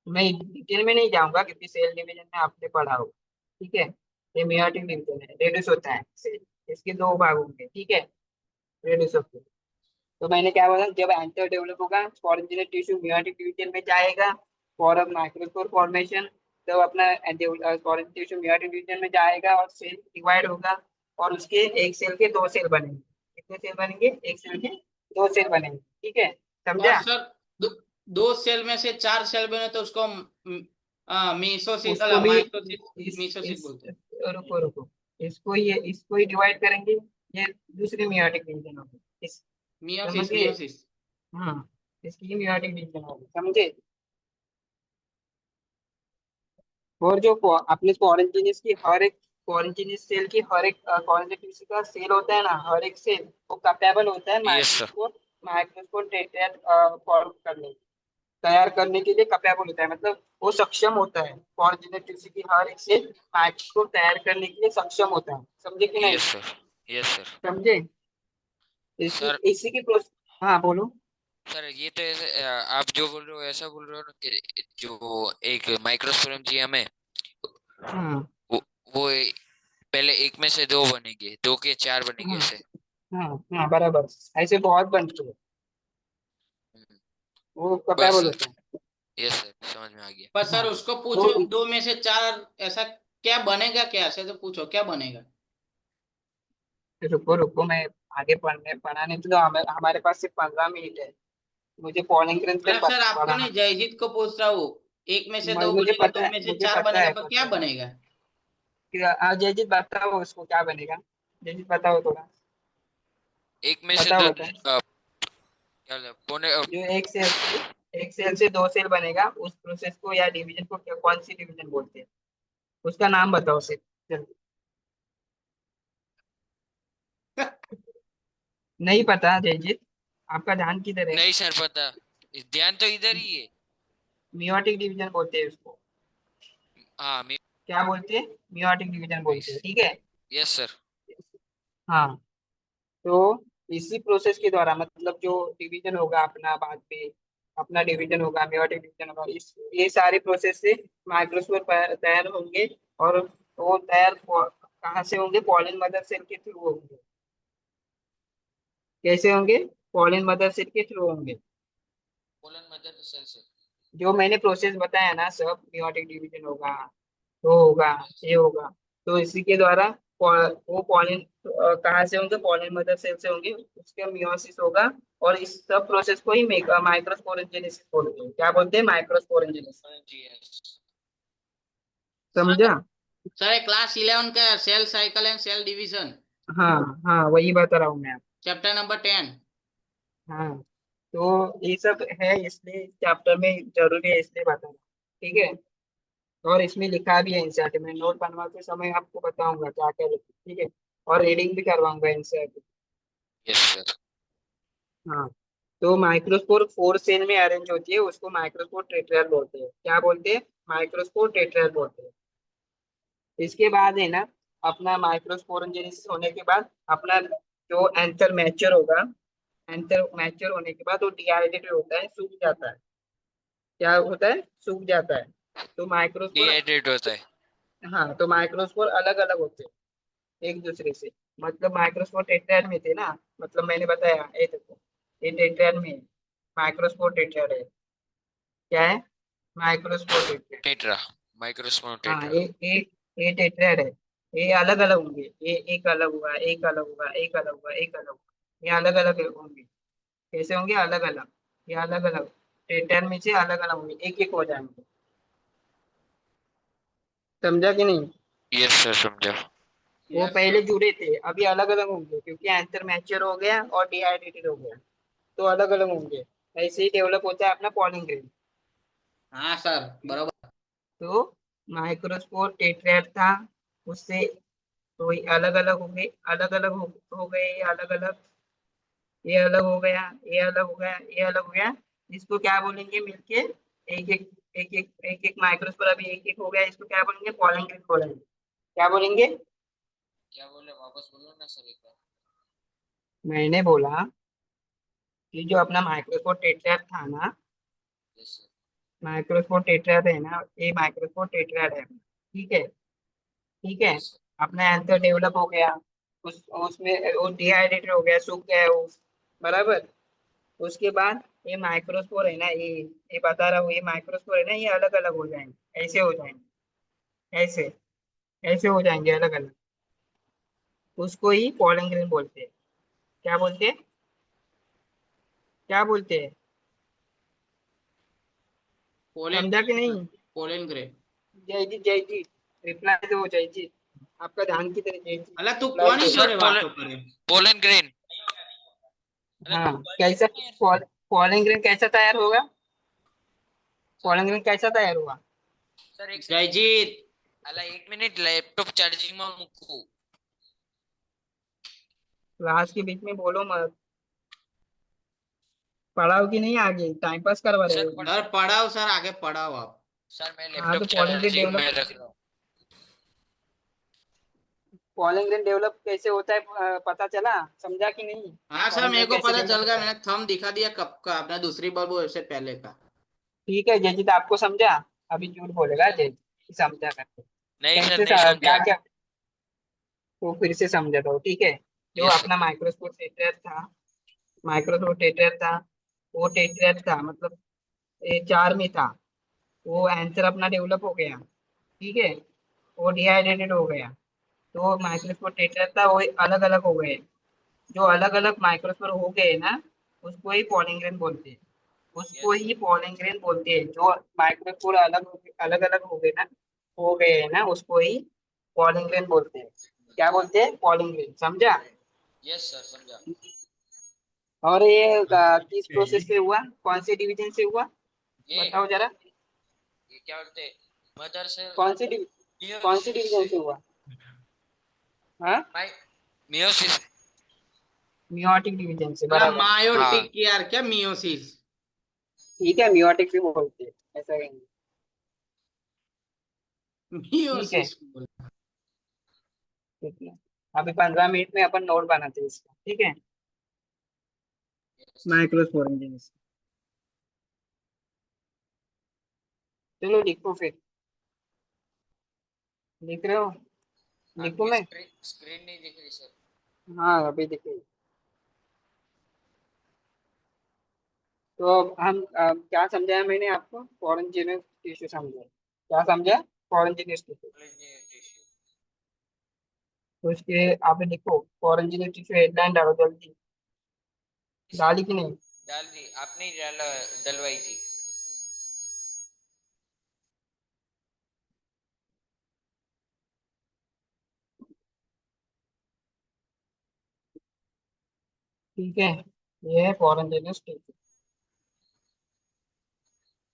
मैं डिटेल में नहीं जाऊंगा क्योंकि सेल डिवीजन में आपने पढ़ा होगा। ठीक है। ये मियोटिक डिवीजन है, रेडियस होता है सेल, इसके 2 भाग होंगे। ठीक है। Radius of. तो मैंने क्या बोला, जब एंटर डेवलप होगा स्पोरेंजिनेट टिश्यू मियोटिक डिवीजन में जाएगा फॉर माइक्रोस्पोर फॉर्मेशन, तब अपना स्पोरेंजिनेट टिश्यू मियोटिक डिवीजन में जाएगा और सेल डिवाइड होगा, और उसके एक सेल के 2 सेल बनेंगे। कितने सेल बनेंगे? एक सेल के 2 सेल बनेंगे। ठीक है। और समझा? सर दो सेल में से 4 सेल बने तो उसको मीसोसिस उसको भी माइटोसिस मीसोसिस इस बोलते हैं। रुको रुको, इसको ही डिवाइड करेंगे, ये दूसरी मियोटिक डिवीजन होगी इस। मियोसिस समझे? मियोसिस। हाँ, इसकी मियोटिक डिवीजन होगी, समझे? और जो अपने स्पोरेंजिनिस की हर एक स्पोरेंजिनिस सेल की हर एक स्पोरेंजिनिस का सेल होता है ना, हर एक सेल वो कैपेबल होता है yes sir. Microscope tetrad form करने, तैयार करने के लिए कैपेबल होता है, मतलब वो सक्षम होता है। स्पोरेंजिनिस टिश्यू की हर एक सेल माइक्रोस्कोप तैयार करने के लिए सक्षम होता है। समझे कि नहीं? Yes sir. Yes sir. समझे? इसी सर, इसी की प्रोसेस। हाँ बोलो। सर ये तो ऐसे आप जो बोल रहे हो ऐसा बोल रहे हो ना कि जो एक माइक्रोस्पोरेंजियम है हाँ वो वो पहले एक में से 2 बनेंगे, 2 के 4 बनेंगे हाँ ऐसे। हाँ हाँ, बराबर। ऐसे बहुत बनते हैं, हम्म, वो बस कैपेबल सर। होता है। यस सर, समझ में आ गया। पर हाँ। सर उसको तो पूछो 2 में से 4 ऐसा क्या बनेगा, क्या ऐसे तो पूछो क्या बनेगा। रुको रुको, मैं आगे पढ़ाने तो दो, हमारे पास सिर्फ 15 मिनट है। मुझे पॉलिंग पे मतलब सर आपको पढ़ाना। नहीं, जयजीत को पूछ रहा हूँ। 1 में से 2 मुझे बनेगा, पता दो है, में से मुझे चार पता बनेगा, है, पर क्या पता है बनेगा? कि जयजीत बताओ उसको क्या बनेगा। जयजीत बताओ थोड़ा। एक में से बताओ बताओ। क्या पौने जो एक सेल से 2 सेल बनेगा, उस प्रोसेस को या डिवीजन को कौन सी डिवीजन बोलते हैं? उसका नाम बताओ सिर्फ, जल्दी। नहीं पता जयजीत? आपका ध्यान किधर है? नहीं सर पता, ध्यान तो इधर ही है। मियोटिक डिवीजन बोलते हैं उसको। हाँ क्या बोलते हैं? मियोटिक डिवीजन बोलते हैं। ठीक है। Yes sir. हाँ। तो इसी प्रोसेस के द्वारा, मतलब जो डिवीजन होगा अपना बाद में, अपना डिवीजन होगा, मेयोटिक डिवीजन होगा, इस ये सारी प्रोसेस से माइक्रोस्पोर तैयार होंगे, और वो तैयार कहाँ से होंगे? पॉलिन मदर सेल के थ्रू होंगे। कैसे होंगे? पॉलिन मदर सेल के थ्रू होंगे। पोलन मदर सेल से। जो मैंने प्रोसेस बताया ना, सब मेयोटिक डिवीजन होगा, वो होगा, ये होगा, तो इसी के द्वारा वो पॉलिन कहाँ से होंगे? पॉलिन मदर सेल से होंगे, उसके मियोसिस होगा, और इस सब प्रोसेस को ही माइक्रोस्पोरेंजेनेसिस बोलते हैं। क्या बोलते हैं? माइक्रोस्पोरेंजेनेसिस। जी यस। समझा? सर क्लास 11 का cell cycle and cell division. हाँ हाँ, वही बता रहा हूँ मैं। Chapter number 10। हाँ, तो ये सब है इसलिए चैप्टर में जरूरी है इसलिए बता रहा हूँ। ठीक है, और इसमें लिखा भी है एनसीईआरटी में, नोट बनवाते समय आपको बताऊंगा क्या क्या लिखा, ठीक है, और रीडिंग भी करवाऊंगा एनसीईआरटी। Yes sir. हाँ, तो माइक्रोस्पोर 4 सेल में अरेंज होती है, उसको माइक्रोस्पोर टेट्राड बोलते हैं। क्या बोलते हैं? माइक्रोस्पोर टेट्राड बोलते हैं। इसके बाद है ना, अपना माइक्रोस्पोरेंजेनेसिस होने के बाद अपना जो एंथर मैच्योर होगा, एंथर मैच्योर होने के बाद वो डिहाइड्रेटेड होता है, सूख जाता है। क्या होता है? सूख जाता है। तो माइक्रोस्पोर, डिहाइड्रेट होता है। हाँ, तो माइक्रोस्पोर अलग अलग होते हैं एक दूसरे से। मतलब माइक्रोस्पोर टेट्राड में थे ना, मतलब मैंने बताया ये देखो, ये टेट्राड में है, माइक्रोस्पोर टेट्राड है। क्या है? Microspore tetrad. टेट्रा। माइक्रोस्पोर हाँ, टेट्रा। ये टेट्राड है। ये अलग अलग होंगे, ये एक अलग हुआ, एक अलग हुआ, एक अलग हुआ, एक अलग हुआ, ये अलग अलग होंगे। कैसे होंगे? अलग अलग। ये अलग अलग टेट्राड में से अलग अलग होंगे, एक एक हो जाएंगे। समझा कि नहीं? यस सर समझा। वो यस पहले सर। जुड़े थे, अभी अलग अलग होंगे क्योंकि आंसर मैच्योर हो गया और डिहाइड्रेटेड हो गया, तो अलग अलग होंगे। ऐसे ही डेवलप होता है अपना पॉलिंग ग्रेन। हाँ सर, बरोबर। तो माइक्रोस्पोर टेट्राड था, उससे तो ये अलग अलग हो गए, अलग अलग हो गए, ये अलग अलग, ये अलग हो गया, ये अलग हो गया, ये अलग हो गया। इसको क्या बोलेंगे मिलके? एक एक, एक एक माइक्रोस्पोर अभी एक एक हो गया, इसको क्या बोलेंगे? पॉलिंग ग्रेन बोलेंगे। क्या बोलेंगे? क्या बोले वापस बोलो ना सर एक बार। मैंने बोला कि जो अपना माइक्रोस्पोर टेट्राड था ना, यस सर। माइक्रोस्पोर टेट्राड है ना, ये माइक्रोस्पोर टेट्राड है, ठीक है, ठीक है। Yes sir. अपना एंथर डेवलप हो गया, उस उसमें वो डिहाइड्रेटेड हो गया, सूख गया वो, बराबर। उसके बाद ये माइक्रोस्पोर है ना, ये बता रहा हूँ, ये माइक्रोस्पोर है ना, ये अलग अलग हो जाएंगे, ऐसे हो जाएंगे, ऐसे, ऐसे हो जाएंगे अलग अलग। उसको ही पॉलन ग्रेन बोलते हैं। क्या बोलते हैं? क्या बोलते हैं? पोलन समझा कि ग्रे सर। नहीं? Pollen grey. जय जी, जय जी, रिप्लाई दो जय जी। आपका ध्यान की तरह जय जी, अल्लाह तू रिप्लाई कौन ही दो। सर जोरे पोलन बातों करे। Pollen grain. अरे हाँ, तू बात कैसा? करना यार। पॉलन ग्रेन कैसा तैयार होगा? सर पॉलन ग्रेन कैसा तैयार हुआ? सर एक सेकंड। जयजीत। अला एक मिनिट लैपटॉप चार्जिंग में मूकू। क्लास के बीच में बोलो मत, पढ़ाओ कि नहीं, आगे टाइम पास करवा रहे सर हो? पढ़। सर पढ़ाओ सर, आगे पढ़ाओ आप। सर मैं हाँ, लैपटॉप तो पॉलिंग ग्रेन चार्जिंग में डेवलप, रख रहा हूँ। पॉलिंग ग्रेन डेवलप कैसे होता है पता चला? समझा कि नहीं? हाँ सर, पॉलिंग मेरे ग्रेन को कैसे पता डेवलप चल गया, होता है? मैंने थंब दिखा दिया कब का, अपना दूसरी बार वो से पहले का। ठीक है जयजीत, आपको समझा? अभी झूठ बोलेगा सर जयजीत, समझा करके नहीं सर कैसे नहीं क्या समझा। क्या, तो फिर से समझा दो, ठीक है। जो यस सर। अपना माइक्रोस्कोप टेट्राड था, माइक्रोस्कोप टेट्राड था, वो टेट्राड था, मतलब ये 4 में था, वो आंसर अपना डेवलप हो गया, ठीक है, वो डिहाइड्रेटेड हो गया। तो माइक्रोस्कोप टेट्राड था, वो अलग अलग हो गए। जो अलग अलग माइक्रोस्पोर हो गए ना, उसको ही पॉलिंग ग्रेन बोलते हैं, उसको यस ही पॉलिंग ग्रेन बोलते हैं। जो माइक्रोस्पोर अलग अलग हो गए ना, हो गए हैं ना, उसको ही पॉलिंग ग्रेन बोलते हैं। क्या बोलते हैं? पॉलिंग ग्रेन, समझा? यस सर समझा। और ये किस प्रोसेस से हुआ, कौन से डिवीजन से हुआ, ये बताओ जरा। ये क्या बोलते हैं? Mother cell. कौन से कौन से मियोसिस डिवीजन से। से हुआ? हाँ, माइ मियोसिस। मियोटिक डिवीजन से, अल्लाह बराबर। हाँ। मायोटिक यार, क्या मियोसिस। ठीक है, मियोटिक भी बोलते हैं, ऐसा कहेंगे। ठीक है, मियोसिस। ठीक है। अभी 15 मिनट में अपन नोट बनाते हैं इसका, ठीक है, माइक्रोस्पोर इंजीनियर। चलो लिखो फिर, लिख रहे हो? लिखो आपकी मैं? स्क्रीन स्क्रीन नहीं दिख रही सर। हाँ, अभी देखिए। तो अब हम क्या समझाया मैंने आपको? फॉरेन जीनस टिश्यू समझा, क्या समझा? Foreign genus tissue. टिश्यू। तो उसके आप लिखो, फॉरेन जीनस टिश्यू हेडलाइन डालो जल्दी, डाली कि नहीं? डाल दी आपने ही डलवाई थी। ठीक है, ये है स्पोरेंजिनस टिश्यू।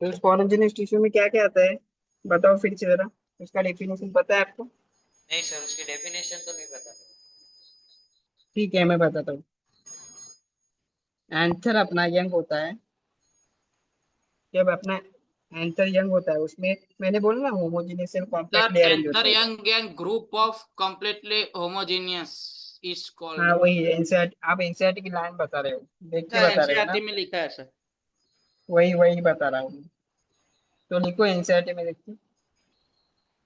तो स्पोरेंजिनस टिश्यू में क्या क्या आता है, बताओ फिर से जरा, उसका डेफिनेशन पता है आपको? नहीं सर, उसकी डेफिनेशन तो नहीं पता। ठीक है, मैं बताता हूँ। एंथर अपना यंग होता है, जब अपना एंथर यंग होता है उसमें, मैंने बोला ना homogeneous cell sir compactly arrange anther होते हैं। Young group of completely homogeneous is हाँ called। वही एनसीईआरटी, आप एनसीईआरटी की लाइन बता रहे हो, देख के सर बता रहे हो ना? एनसीईआरटी में लिखा है सर। वही वही बता रहा हूँ। तो लिखो एनसीईआरटी में देखो,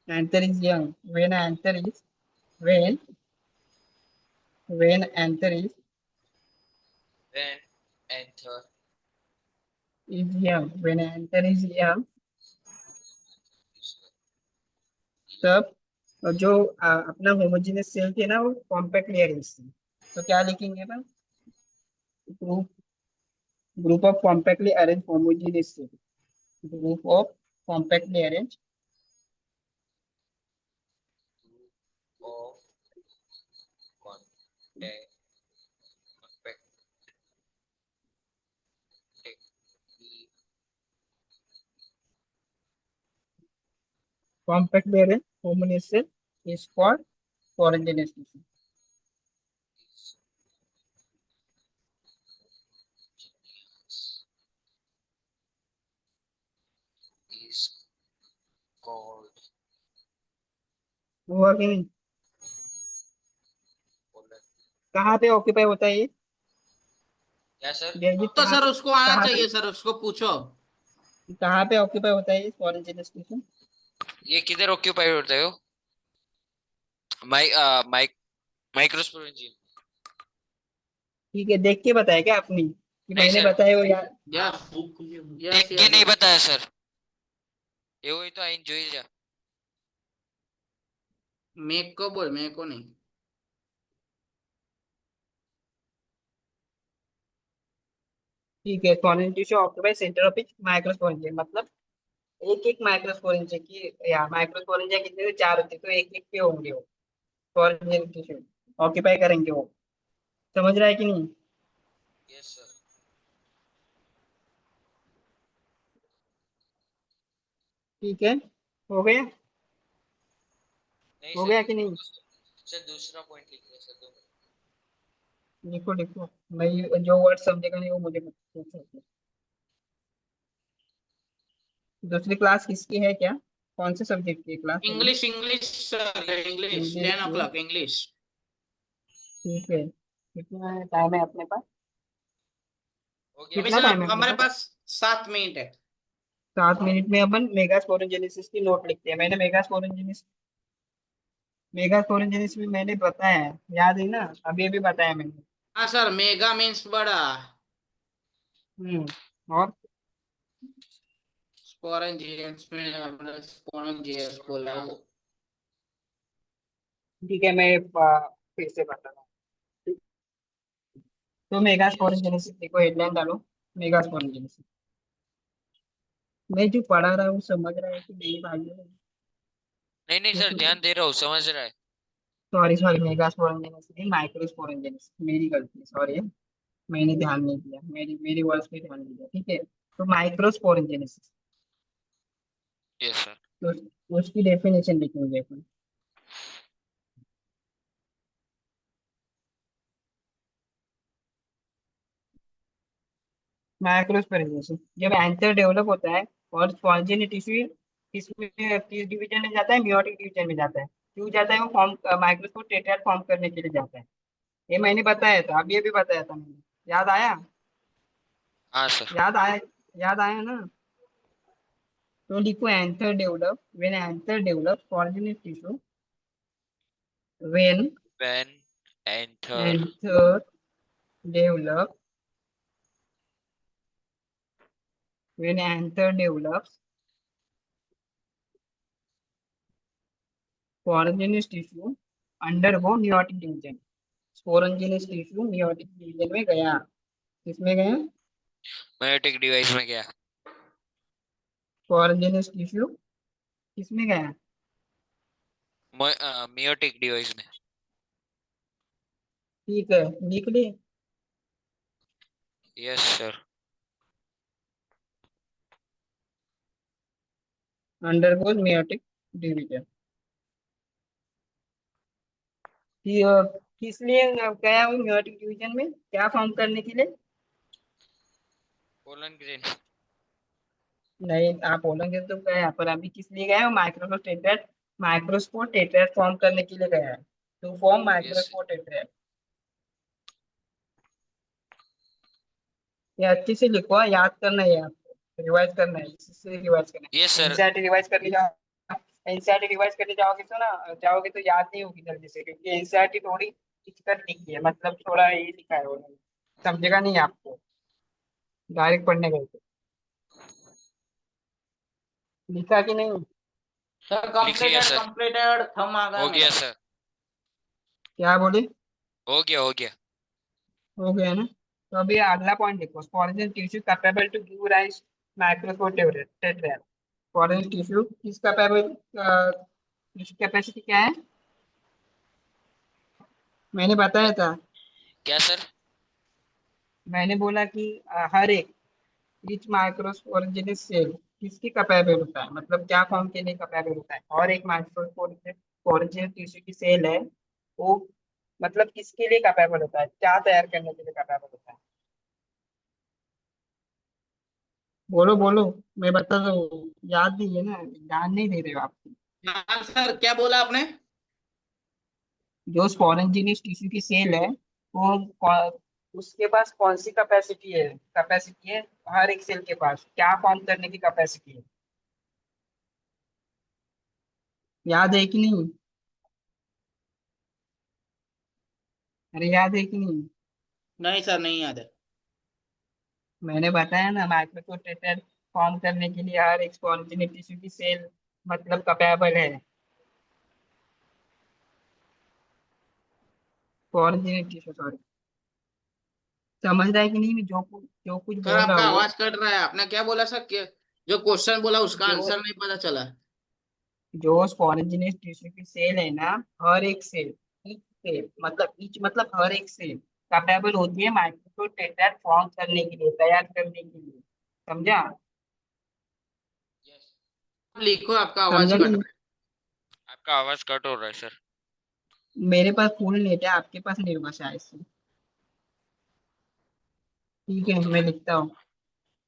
anther is young when anther is when anther When enter is young, when anther is young, तब जो अपना होमोजेनियस सेल थे ना वो कॉम्पैक्टली अरेंज थे। तो क्या लिखेंगे ना, group group of compactly arrange homogeneous cell, group of compactly arrange of contact contact compactly arrange homogeneous cell is called sporogenous tissue. is called हुआ कि नहीं? pollen। कहाँ पे ऑक्यूपाई होता है ये? क्या सर? जयजीत तो कहाँ सर पे, उसको आना कहाँ पे चाहिए सर, उसको पूछो। कहाँ पे ऑक्यूपाई होता है ये स्पोरेंजिनस टिश्यू? ये किधर ऑक्यूपाइड होता है? Mic microsporangium. ठीक है, देख के बताया क्या आपने कि नहीं मैंने सर, बताया वो यार? यस देख यस के नहीं यस। बताया सर। ये वही तो आइन जोई जा। मेक को बोल, मेरे को नहीं। ठीक है, sporogenous tissue occupy centre of each microsporangium, मतलब एक एक माइक्रोस्पोरेंजिया की, या माइक्रोस्पोरेंजिया कितने थे, चार होते, तो एक एक के होंगे वो स्पोरेंजिनस टिश्यू ऑक्यूपाई करेंगे वो। समझ रहा है कि नहीं? Yes sir. ठीक है, हो गया? नहीं हो सर, गया कि नहीं? दूसरा सर, दूसरा पॉइंट लिख रहे सर, दो मिनट। लिखो लिखो, मैं जो वर्ड समझेगा नहीं वो मुझे पूछो। दूसरी क्लास किसकी है क्या, कौन से सब्जेक्ट की क्लास है ये? English English sir, English English 10 की, o'clock इंग्लिश। ठीक है। कितना टाइम है अपने पास? हो गया अभी कितना सर। टाइम सर है अपने हमारे पास? पास 7 मिनट है। 7 मिनट में अपन मेगास्पोरेंजेनेसिस की नोट लिखते हैं। मैंने मेगास्पोरेंजेनेसिस में मैंने बताया है, याद है ना? अभी अभी बताया मैंने। हाँ सर, मेगा मीन्स बड़ा। और स्पोरेंजियस में हमने स्पोरेंजियस बोला वो। ठीक है, मैं फिर से बता रहा हूँ। तो मेगास्पोरेंजेनेसिस देखो, हेडलाइन डालो, मेगास्पोरेंजेनेसिस। मैं जो पढ़ा रहा हूँ समझ रहा है कि नहीं भाई? नहीं नहीं सर, ध्यान दे रहा हूँ, समझ रहा है। सॉरी सॉरी, मेगास्पोरेंजेनेसिस नहीं, माइक्रोस्पोरेंजेनेसिस, मेरी गलती, सॉरी। मैंने ध्यान नहीं दिया, मेरी मेरी वर्ड्स पे ध्यान नहीं दिया, ठीक है। तो माइक्रोस्पोरेंजेनेसिस, यस सर। तो उसकी डेफिनेशन लिखेंगे अपन। माइक्रोस्पोरेंजेनेसिस, जब एंथर डेवलप होता है और स्पॉन्जिन टिश्यू इसमें किस डिवीजन में जाता है, मियोटिक डिवीजन में जाता है। क्यों जाता है वो? फॉर्म माइक्रोस्पोर टेट्राड फॉर्म करने के लिए जाता है। ये मैंने बताया था, अभी अभी बताया था मैंने, याद आया? हाँ सर। याद आया, याद आया ना? तो लिखो anther develop, when anther develop spongin tissue, when When enter anther develop, when anther develops, sporongenous tissue undergo meiotic division। sporongenous tissue meiotic division में गया, किसमें गया? मेयोटिक डिवाइस में गया। sporongenous tissue किसमें गया? मेयोटिक डिवाइस में। ठीक है, लिख ली? Yes sir. Undergoes meiotic division. किस लिए गया हूँ मेयोटिक डिवीजन में, क्या फॉर्म करने के लिए? Pollen grain. नहीं, आप बोलेंगे तो गया, पर अभी किस लिए गया है? माइक्रोस्पोर टेट्राड फॉर्म करने के लिए गया है, to form yes. Microspore tetrad. ये अच्छे से लिखो, याद करना है आपको, रिवाइज करना है, इसी से रिवाइज करना यस है। सर। एनसीईआरटी रिवाइज करने जाओ, एनसीईआरटी रिवाइज करने जाओगे तो जाओगे तो याद नहीं होगी जल्दी से, क्योंकि एनसीईआरटी थोड़ी दिक्कत लिखी है, मतलब थोड़ा ये लिखा है उन्होंने, समझेगा नहीं आपको, डायरेक्ट पढ़ने गए थे। लिखा कि नहीं? सर लिख लिया कंप्लीटेड सर। कंप्लीटेड थम आ गया हो मेरा। गया सर। क्या बोले? हो गया हो गया। हो गया ना? तो अभी अगला पॉइंट देखो, foreign tissue capable to give rise microscope tetrad. Foreign tissue किस कैपेबल, टिश्यू कैपेसिटी क्या है? मैंने बताया था, क्या सर? मैंने बोला कि हर एक ईच माइक्रोस्पोरेंजिनस सेल किसकी कैपेबल होता है, मतलब क्या फॉर्म के लिए कैपेबल होता है? और एक माइक्रोस्पोरेंजिनस टिश्यू की सेल है, वो मतलब किसके लिए कैपेबल होता है, क्या तैयार करने के लिए कैपेबल होता है? बोलो बोलो, मैं बता रहा हूँ, याद नहीं है ना, ध्यान नहीं दे रहे हो आप। हाँ सर, क्या बोला आपने? जो स्पोरेंजिनिस टिश्यू की सेल है, वो उसके पास कौन सी कैपेसिटी है हर एक सेल के पास क्या फॉर्म करने की कैपेसिटी है? याद है कि नहीं? अरे याद है कि नहीं? नहीं सर, नहीं याद है। मैंने बताया ना, माइक्रोस्कोप फॉर्म करने के लिए हर एक स्पोरेंजिनिस टिश्यू की सेल मतलब कैपेबल है। स्पोरेंजिनिस टिश्यू, सॉरी। समझ रहा है कि नहीं मैं जो कुछ सर बोल रहा आपका हूँ? आवाज कट रहा है, आपने क्या बोला सर? जो क्वेश्चन बोला उसका जो आंसर नहीं पता चला। जो स्पोरेंजिनिस टिश्यू की सेल है ना, हर एक सेल, ईच मतलब हर एक सेल कैपेबल होती है माइक्रोस्कोप टेट्राड फॉर्म करने के लिए, तैयार करने के लिए। समझा? आप लिखो, आपका आवाज समझा कि कट नहीं? रहा आपका आवाज कट हो रहा है सर। मेरे पास फुल नेट है, आपके पास नहीं होगा शायद से। ठीक है, मैं लिखता हूँ।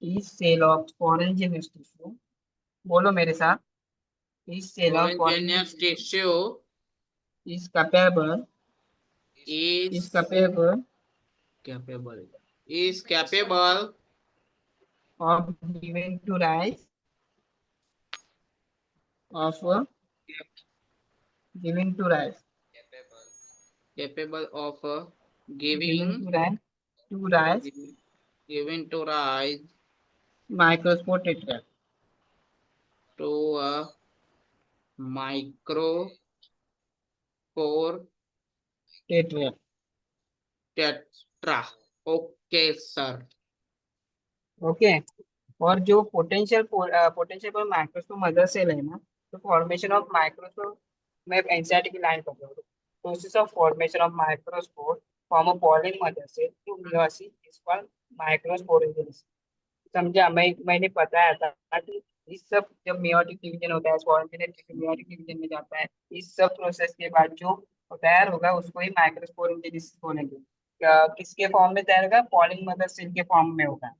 Each cell of sporogenous tissue, बोलो मेरे साथ। ईच है। Cell of sporogenous Homogeneous tissue tissue is capable is is capable capable of giving to rise of giving to rise capable of giving giving टू राइज giving to rise microspore tetra. to a microspore tetra. tetra. Okay sir. Okay. और जो पोटेंशियल पर माइक्रोस्कोप मदर सेल है ना, तो फॉर्मेशन ऑफ माइक्रोस्कोप में एनसीईआरटी की लाइन पढ़ रहा हूँ। Process of formation of microspore form a pollen mother cell to meiosis is called microsporogenesis. समझा? मैंने बताया था कि इस सब जब मेयोटिक डिवीजन होता है, स्पोरेंजिनेट मेयोटिक डिवीजन में जाता है, इस सब प्रोसेस के बाद जो तैयार होगा उसको ही माइक्रोस्पोरेंजिनेसिस बोलेंगे। किसके फॉर्म में तैयार होगा? पॉलिंग मदर सेल के फॉर्म में होगा।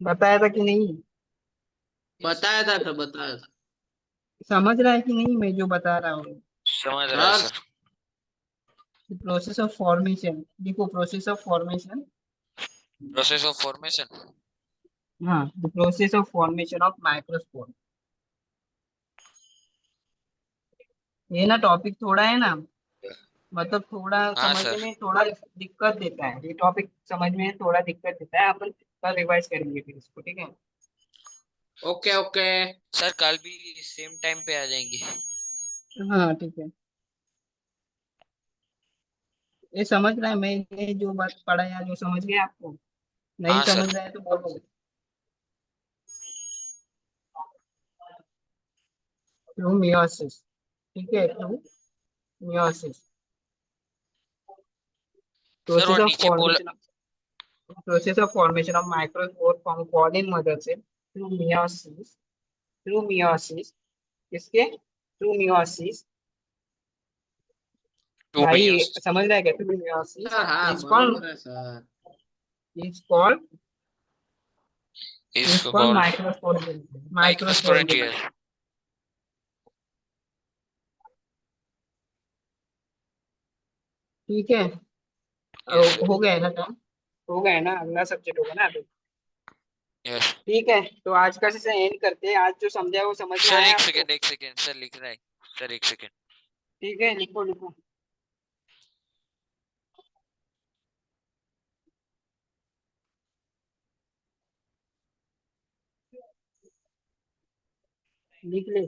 बताया था कि नहीं? बताया था सर, बताया था समझ रहा है कि नहीं मैं जो बता रहा हूँ? समझ रहा है sir. Sir. Process of formation देखो, process of formation. Process of formation. हाँ, the process of formation of microspore. ये ना टॉपिक थोड़ा है ना, मतलब थोड़ा हाँ समझने सर। में थोड़ा दिक्कत देता है, ये टॉपिक समझ में थोड़ा दिक्कत देता है, अपन कल रिवाइज करेंगे फिर इसको, ठीक है? Okay okay. सर कल भी सेम टाइम पे आ जाएंगे। हाँ ठीक है। ये समझ रहा है, मैंने जो बात पढ़ाया जो समझ गया आपको? नहीं हाँ समझ सर। रहा है तो बोलो। थ्रू मियोसिस, ठीक है, थ्रू मियोसिस सर प्रोसेस और ऑफ नीचे बोल formation. process of formation of microspore from pollen mother cell through meiosis किसके through meiosis टू भाई मियोसिस समझ रहा है क्या through meiosis सर हाँ is called बरोबर है sir. is called is is called called microsporangium माइक्रोस्पोरेंजियस. ठीक है यस हो गया है ना काम हो गया है ना अगला सब्जेक्ट होगा ना अभी यस. ठीक है तो आज का सेशन एंड करते हैं आज जो समझा है वो समझ में सर आया एक आपको सेकंड, एक सेकंड सर लिख रहा है. सर एक सेकंड. ठीक है लिखो लिखो लिख ले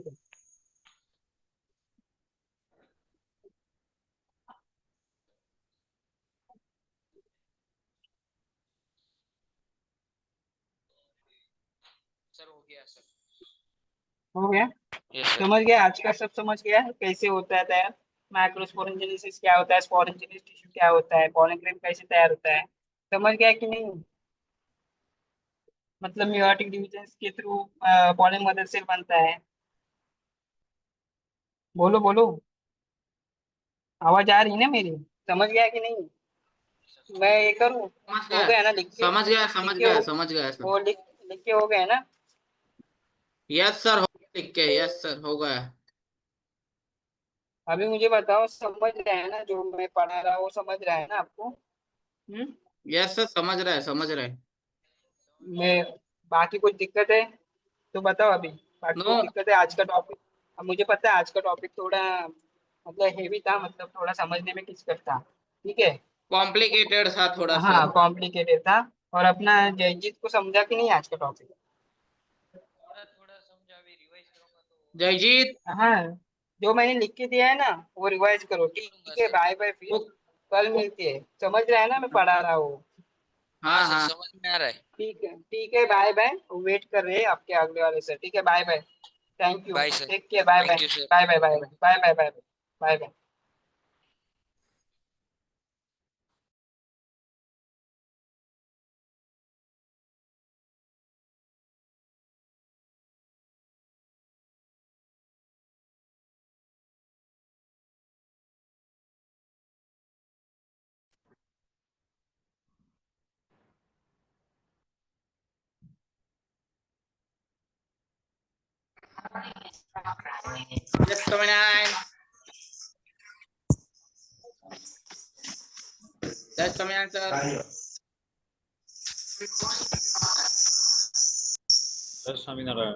सर हो गया सर. हो गया यस सर. समझ गया आज का सब समझ गया कैसे होता है तैयार माइक्रोस्पोरेंजिनेसिस क्या होता है स्पोरेंजिनेस टिश्यू क्या होता है पॉलन ग्रेन कैसे तैयार होता है समझ गया कि नहीं मतलब मियोटिक डिवीजन के थ्रू पॉलन मदर सेल बनता है बोलो बोलो आवाज आ रही है ना मेरी समझ गया कि नहीं मैं ये करूँ समझ हो गया गया ना लिख के समझ गया लिख समझ के गया समझ गया सर. वो लिख के हो गया ना यस सर हो गया लिख के. यस सर हो गया. अभी मुझे बताओ समझ रहे हैं ना जो मैं पढ़ा रहा हूँ वो समझ रहा है ना आपको यस सर समझ रहा है समझ रहा है. मैं बाकी कुछ दिक्कत है तो बताओ अभी बाकी नो कुछ दिक्कत है आज का टॉपिक अब मुझे पता है आज का टॉपिक थोड़ा मतलब हेवी था मतलब थोड़ा समझने में किचकट था ठीक है कॉम्प्लिकेटेड था थोड़ा हाँ सर. कॉम्प्लिकेटेड था और अपना जयजीत को समझा कि नहीं आज का टॉपिक थोड़ा थोड़ा समझा, अभी रिवाइज करूंगा तो जयजीत. हाँ जो मैंने लिख के दिया है ना वो रिवाइज करो करूंगा ठीक है सर. बाय बाय फिर वो कल मिलती है समझ रहा है ना मैं पढ़ा रहा हूँ हाँ हाँ सर हाँ. समझ में आ रहा है. ठीक है बाय बाय वेट कर रहे हैं आपके अगले वाले से ठीक है bye bye thank you bye sir. Take care bye bye thank you sir. Bye bye bye bye bye bye bye bye Yes, coming in. That's coming in, sir. जय स्वामीनारायण.